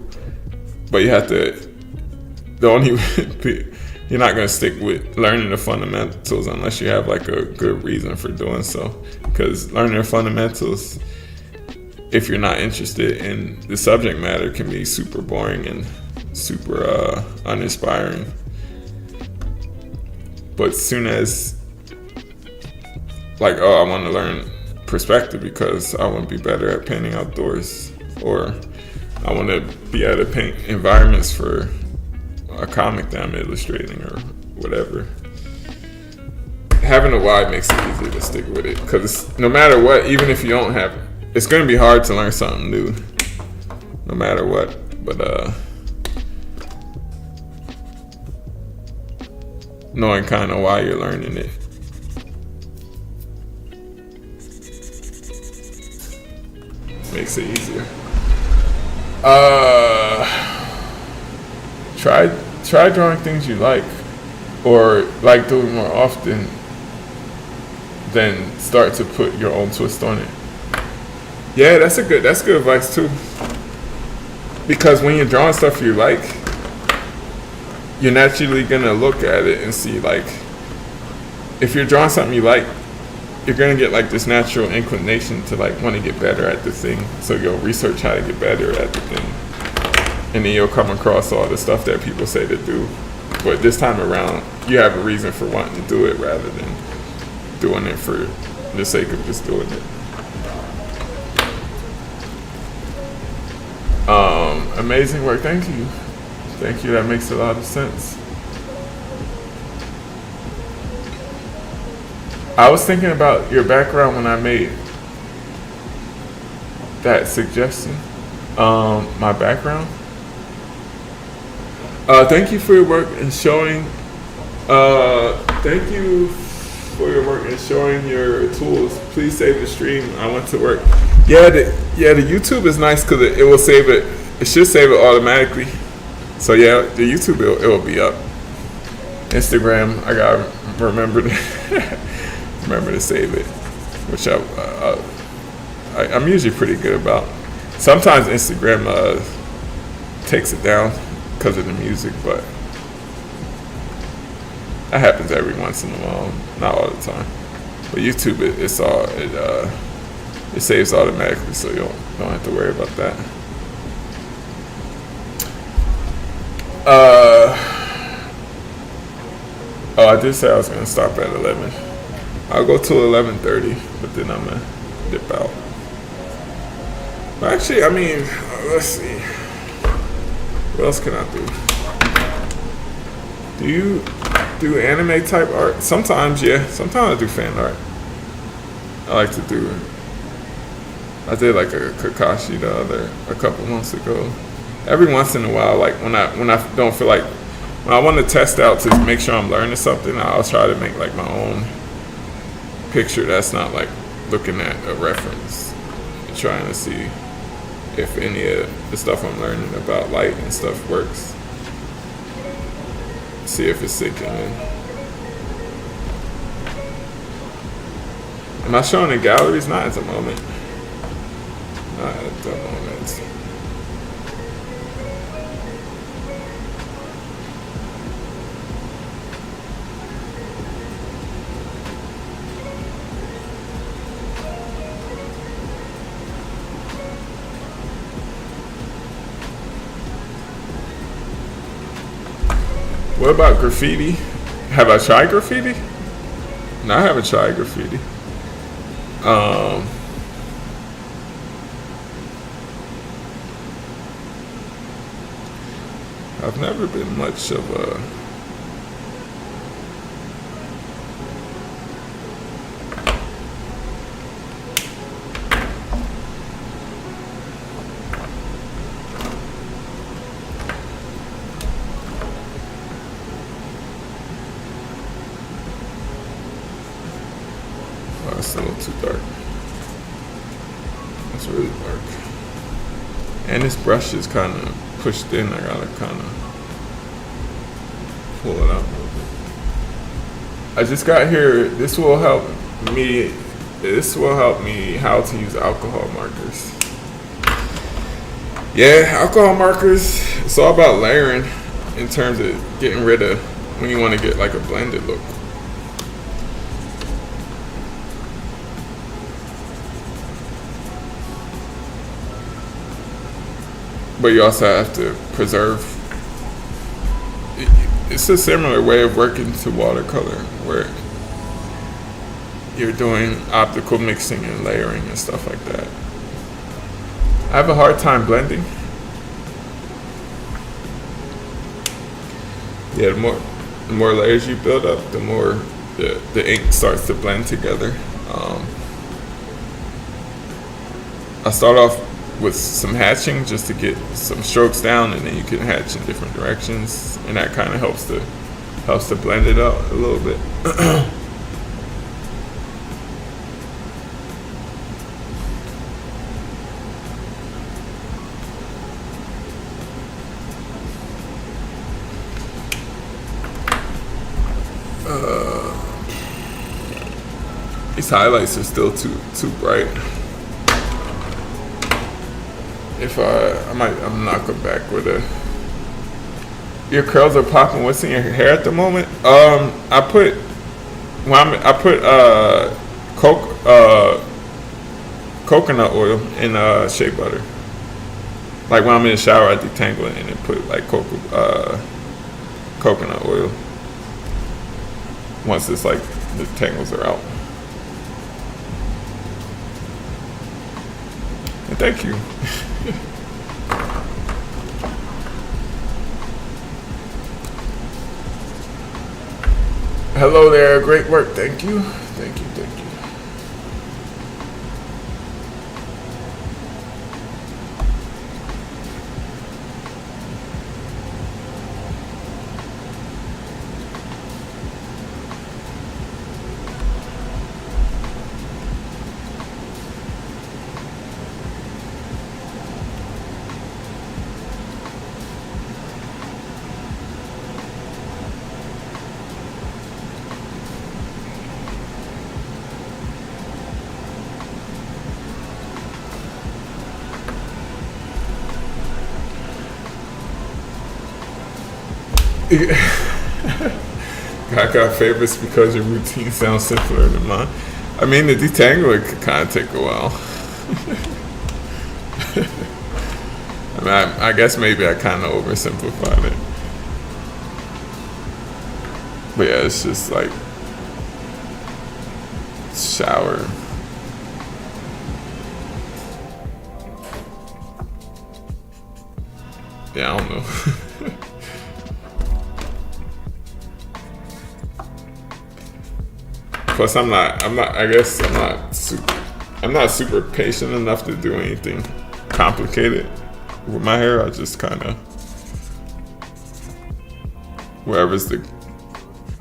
but you have to, you're not going to stick with learning the fundamentals unless you have like a good reason for doing so, because learning the fundamentals, if you're not interested in the subject matter, can be super boring and super uninspiring. But as soon as, like, oh, I want to learn perspective because I want to be better at painting outdoors, or I want to be able to paint environments for a comic that I'm illustrating or whatever. Having a why makes it easier to stick with it, because no matter what, even if you don't have it, it's going to be hard to learn something new, no matter what. But knowing kind of why you're learning it. Makes it easier. Try drawing things you like, or like doing more often, then start to put your own twist on it. Yeah, that's good advice too. Because when you're drawing stuff you like, you're naturally gonna look at it and see, like, if you're drawing something you like, you're gonna get like this natural inclination to like want to get better at the thing. So you'll research how to get better at the thing, and then you'll come across all the stuff that people say to do. But this time around, you have a reason for wanting to do it rather than doing it for the sake of just doing it. Amazing work. Thank you. Thank you. That makes a lot of sense. I was thinking about your background when I made that suggestion. My background. Thank you for your work in showing. Thank you for your work in showing your tools. Please save the stream. I want to work. Yeah, the YouTube is nice because it will save it. It should save it automatically. So yeah, the YouTube it will be up. Instagram, I gotta remember to save it, which I'm usually pretty good about. Sometimes Instagram takes it down because of the music, but that happens every once in a while, not all the time. But YouTube, it saves automatically, so you don't have to worry about that. I did say I was gonna stop at 11. I'll go till 11:30, but then I'm gonna dip out. But actually, I mean, let's see. What else can I do? Do you do anime type art? Sometimes, yeah. Sometimes I do fan art. I like to do. I did like a Kakashi a couple months ago. Every once in a while, like when I don't feel like, when I want to test out to make sure I'm learning something, I'll try to make like my own picture that's not like looking at a reference, and trying to see if any of the stuff I'm learning about light and stuff works. See if it's sinking in. Am I showing in galleries? Not at the moment. Not at the moment. What about graffiti? Have I tried graffiti? No, I haven't tried graffiti. I've never been much of a it's a little too dark. Let's really dark. And this brush is kind of pushed in. I gotta kind of pull it out a little bit. I just got here. This will help me how to use alcohol markers. Yeah, alcohol markers, it's all about layering in terms of getting rid of when you want to get like a blended look. But you also have to preserve. It's a similar way of working to watercolor where you're doing optical mixing and layering and stuff like that. I have a hard time blending. Yeah, the more layers you build up, the more the ink starts to blend together. I start off with some hatching just to get some strokes down, and then you can hatch in different directions, and that kind of helps to blend it out a little bit. These highlights are still too bright. If I'm not going back with a. Your curls are popping. What's in your hair at the moment? I put coconut oil in shea butter. Like when I'm in the shower, I detangle it and then put like coconut oil. Once it's like the tangles are out. And thank you. Hello there, great work. Thank you. Thank you. I got favorites because your routine sounds simpler than mine. I mean, the detangler could kind of take a while. I mean, I guess maybe I kind of oversimplified it. But yeah, it's just like shower. Yeah, I don't know. Plus, I'm not super patient enough to do anything complicated with my hair. I just kind of, wherever's the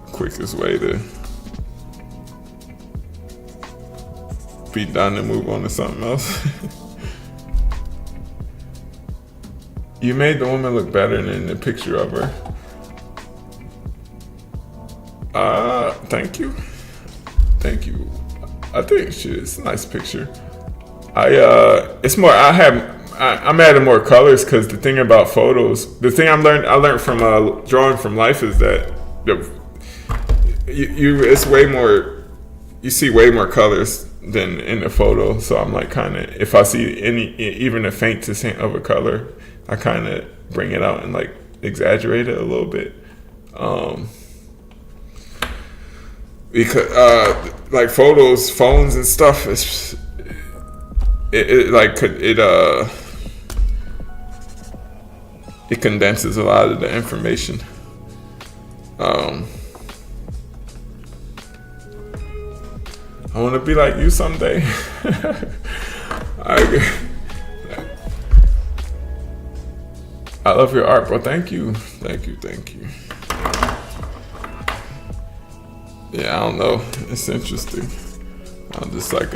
quickest way to be done and move on to something else. You made the woman look better than the picture of her. Thank you. Thank you. I think it's a nice picture. I'm adding more colors because the thing about photos, the thing I learned from drawing from life is that it's way more. You see way more colors than in the photo. So I'm like kind of, if I see even the faintest hint of a color, I kind of bring it out and like exaggerate it a little bit. Because like phones and stuff, it condenses a lot of the information. I want to be like you someday. I love your art, bro. Thank you. Yeah, I don't know. It's interesting. I'm just like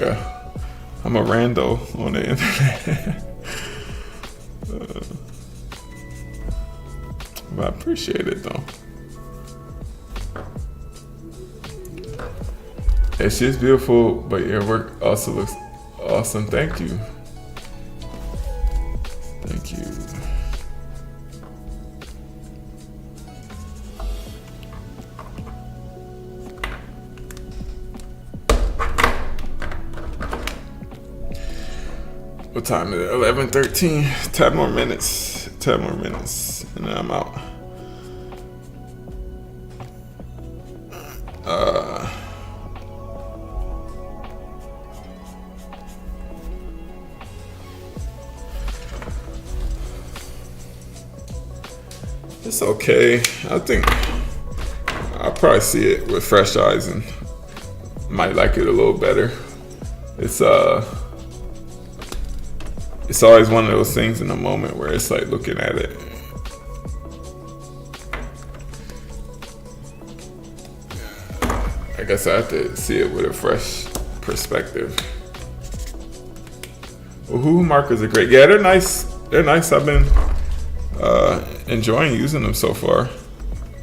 I'm a rando on the internet. But I appreciate it though. It's just beautiful, but your work also looks awesome. Thank you. Thank you. What time is it? 11:13. 10 more minutes. 10 more minutes. And then I'm out. It's okay. I think I'll probably see it with fresh eyes and might like it a little better. It's always one of those things in the moment where it's like looking at it. I guess I have to see it with a fresh perspective. Woohoo markers are great. Yeah, they're nice. They're nice. I've been enjoying using them so far,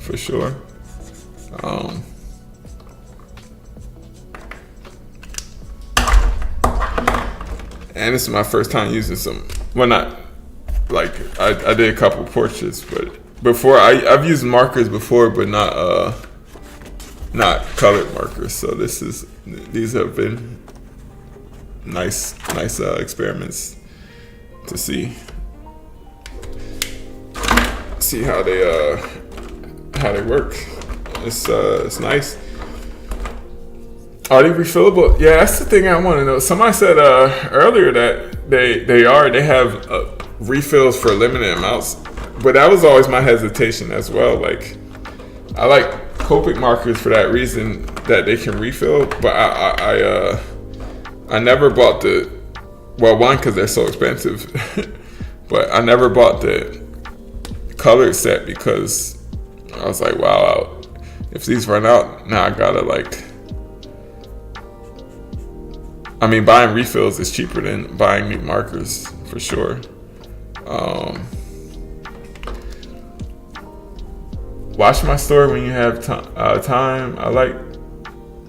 for sure. And this is my first time using some. Well, not like I did a couple portraits, but before I've used markers before, but not colored markers. So these have been nice experiments to see how they work. It's nice. Are they refillable? Yeah, that's the thing I want to know. Somebody said earlier that they have refills for limited amounts, but that was always my hesitation as well. Like, I like Copic markers for that reason, that they can refill, but I never bought one, because they're so expensive, but I never bought the colored set because I was like, wow, if these run out, now I gotta buying refills is cheaper than buying new markers for sure. Watch my story when you have time. I like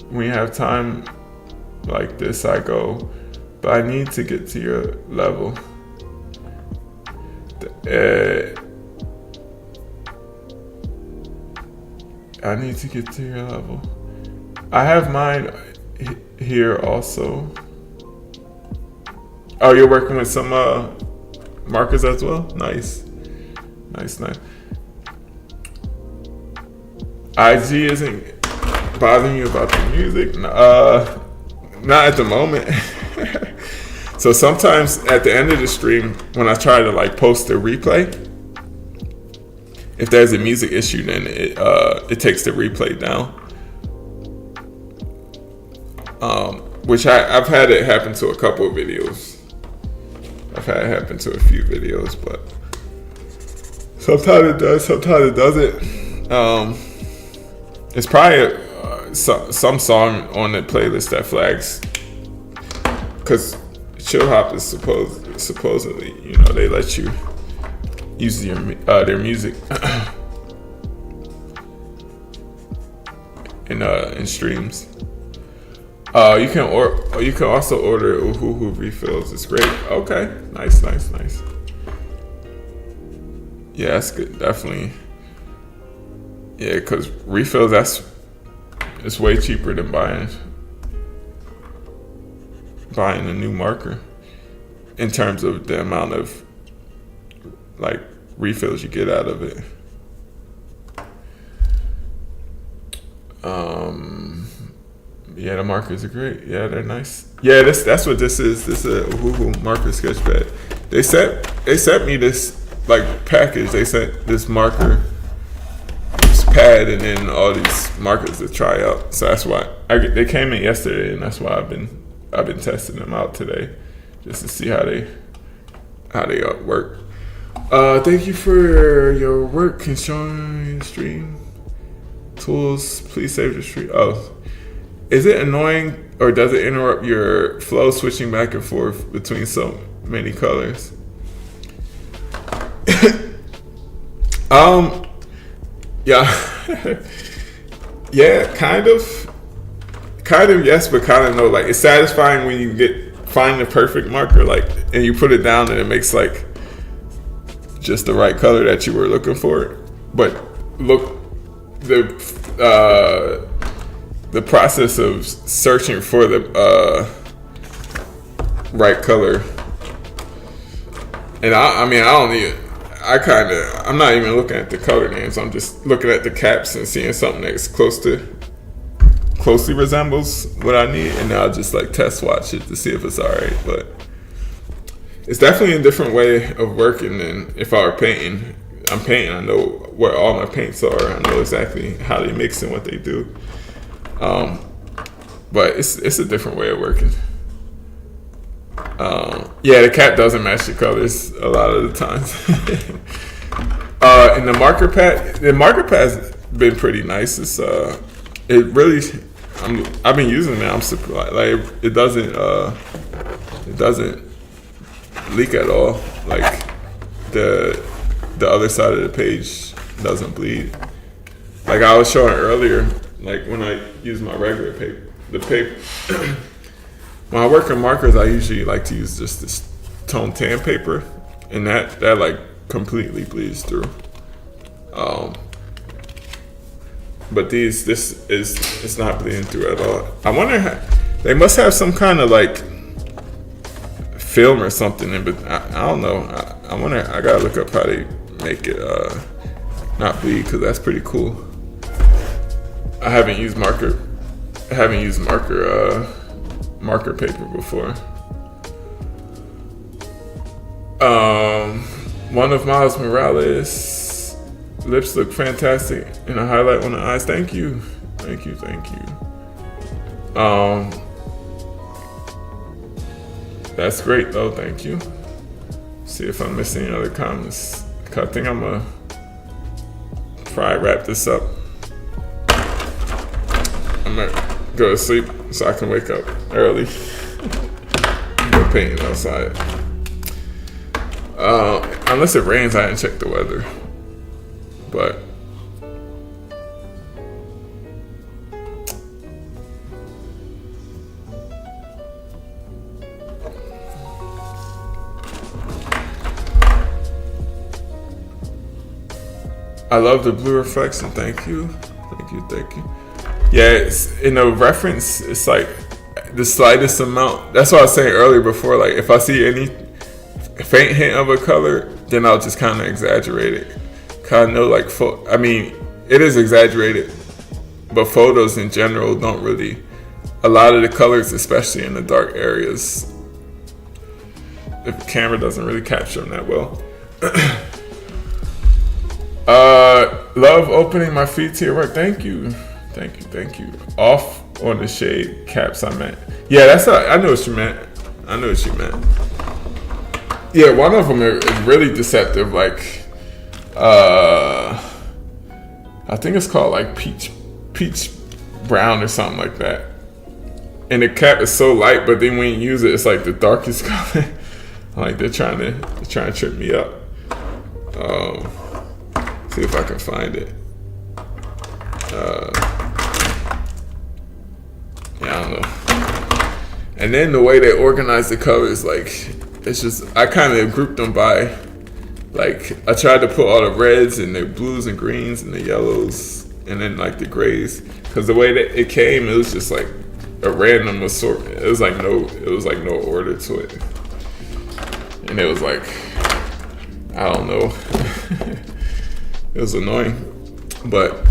when you have time like this. I go, but I need to get to your level. I need to get to your level. I have mine here also. Oh, you're working with some markers as well? Nice. IG isn't bothering you about the music? Not at the moment. So sometimes at the end of the stream, when I try to post a replay, if there's a music issue, then it takes the replay down. Which I've had it happen to a couple of videos. I've had it happen to a few videos, but sometimes it does, sometimes it doesn't. It's probably some song on the playlist that flags, because Chill Hop is supposedly, they let you use their music in streams. You can also order Uhuhu refills. It's great. Okay, nice. Yeah, that's good. Definitely. Yeah, because refills, it's way cheaper than buying a new marker in terms of the amount of refills you get out of it. Yeah, the markers are great. Yeah, they're nice. Yeah, that's what this is. This is a Uhuhu marker sketch pad. They sent me this package. They sent this marker, this pad, and then all these markers to try out. So that's why they came in yesterday, and that's why I've been testing them out today, just to see how they work. Thank you for your work and showing the stream tools. Please save the stream. Oh, is it annoying or does it interrupt your flow switching back and forth between so many colors? Yeah. Yeah, kind of yes, but kind of no. Like, it's satisfying when you find the perfect marker, like, and you put it down and it makes like just the right color that you were looking for. But look, the process of searching for the right color, and I'm not even looking at the color names. I'm just looking at the caps and seeing something that's closely resembles what I need, and I'll just like test watch it to see if it's alright. But it's definitely a different way of working than if I were painting. I'm painting, I know where all my paints are, I know exactly how they mix and what they do. But it's a different way of working. Yeah, the cap doesn't match the colors a lot of the times. And the marker pad's been pretty nice. It's it really, I've been using it. I'm surprised. Like, it doesn't leak at all. Like, the other side of the page doesn't bleed. Like I was showing earlier, like when I use my regular paper, when I work on markers, I usually like to use just this tone tan paper, and that like completely bleeds through. But it's not bleeding through at all. I wonder they must have some kind of like film or something in, but I don't know. I wonder. I gotta look up how they make it not bleed, because that's pretty cool. I haven't used marker paper before. One of Miles Morales' lips look fantastic, and a highlight on the eyes. Thank you. That's great though. Thank you. See if I'm missing any other comments. I think I'm gonna probably wrap this up. I'm gonna go to sleep so I can wake up early. Go painting outside. Unless it rains, I didn't check the weather. But I love the blue reflection. Thank you. Yeah, it's in a reference. It's like the slightest amount. That's what I was saying earlier before. Like, if I see any faint hint of a color, then I'll just kind of exaggerate it. Kind of know, like, I mean, it is exaggerated, but photos in general don't really. A lot of the colors, especially in the dark areas, the camera doesn't really capture them that well. Love opening my feet to your work. Thank you. Off on the shade caps, I meant. Yeah, I know what you meant. Yeah, one of them is really deceptive. Like, I think it's called like peach brown or something like that. And the cap is so light, but then when you use it, it's like the darkest color. Like they're trying to trip me up. See if I can find it. Yeah, I don't know. And then the way they organize the colors, like, it's just, I kind of grouped them by, like, I tried to put all the reds and the blues and greens and the yellows and then like the grays, because the way that it came, it was just like a random assortment. It was like no order to it, and it was like, I don't know. It was annoying, but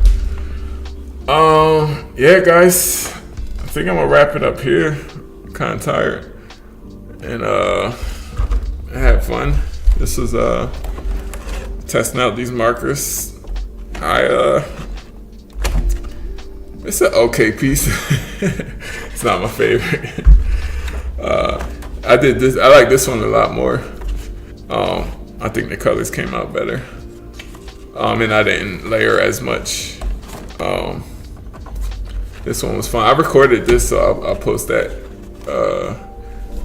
yeah, guys, I think I'm gonna wrap it up here. I'm kind of tired, and I had fun. This was testing out these markers. It's an okay piece. It's not my favorite. I like this one a lot more. I think the colors came out better. And I didn't layer as much. This one was fun. I recorded this, so I'll post that.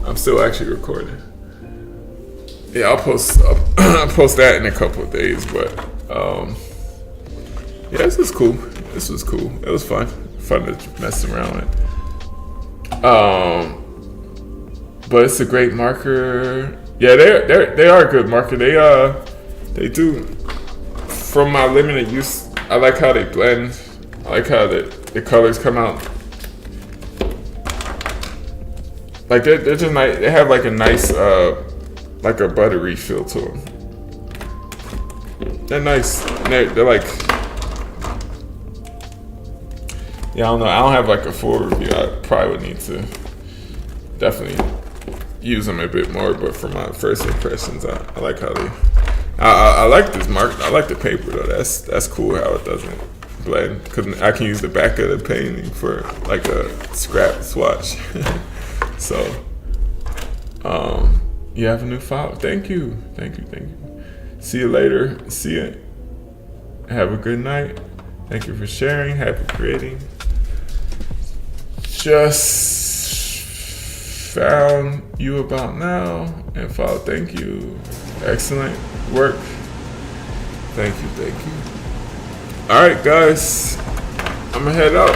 I'm still actually recording. Yeah, I'll post that in a couple of days. But yeah, this was cool. This was cool. It was fun to mess around with. But it's a great marker. Yeah, they are a good marker. They do. From my limited use, I like how they blend. I like how the colors come out. Like they're just nice. They have like a nice, like a buttery feel to them. They're nice. And they're like, yeah, I don't know. I don't have like a full review. I probably would need to definitely use them a bit more. But for my first impressions, I like how they. I like this mark. I like the paper though. That's cool how it doesn't blend, because I can use the back of the painting for like a scrap swatch. So, you have a new file. Thank you. See you later. See you. Have a good night. Thank you for sharing. Happy creating. Just found you about now and follow. Thank you. Excellent work. Thank you. All right, guys. I'm gonna head out.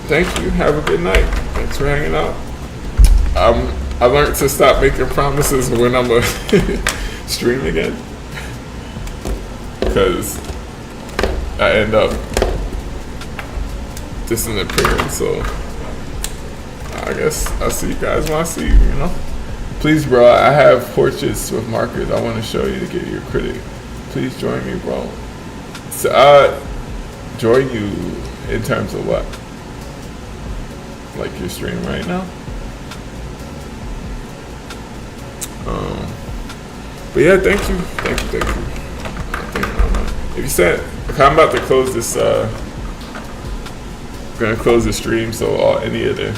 Thank you. Have a good night. Thanks for hanging out. I learned to stop making promises when I'm a stream again, because I end up disappearing. So I guess I'll see you guys when I see you. You know. Please, bro. I have portraits with markers. I want to show you to get your critic. Please join me, bro. So join you in terms of what? Like your stream right now? But yeah, thank you. If you said, I'm about to close this, gonna close the stream, so any of the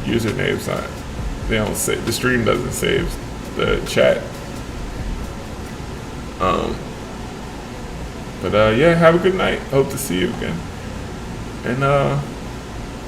usernames, they don't save. The stream doesn't save the chat. But yeah, have a good night. Hope to see you again. And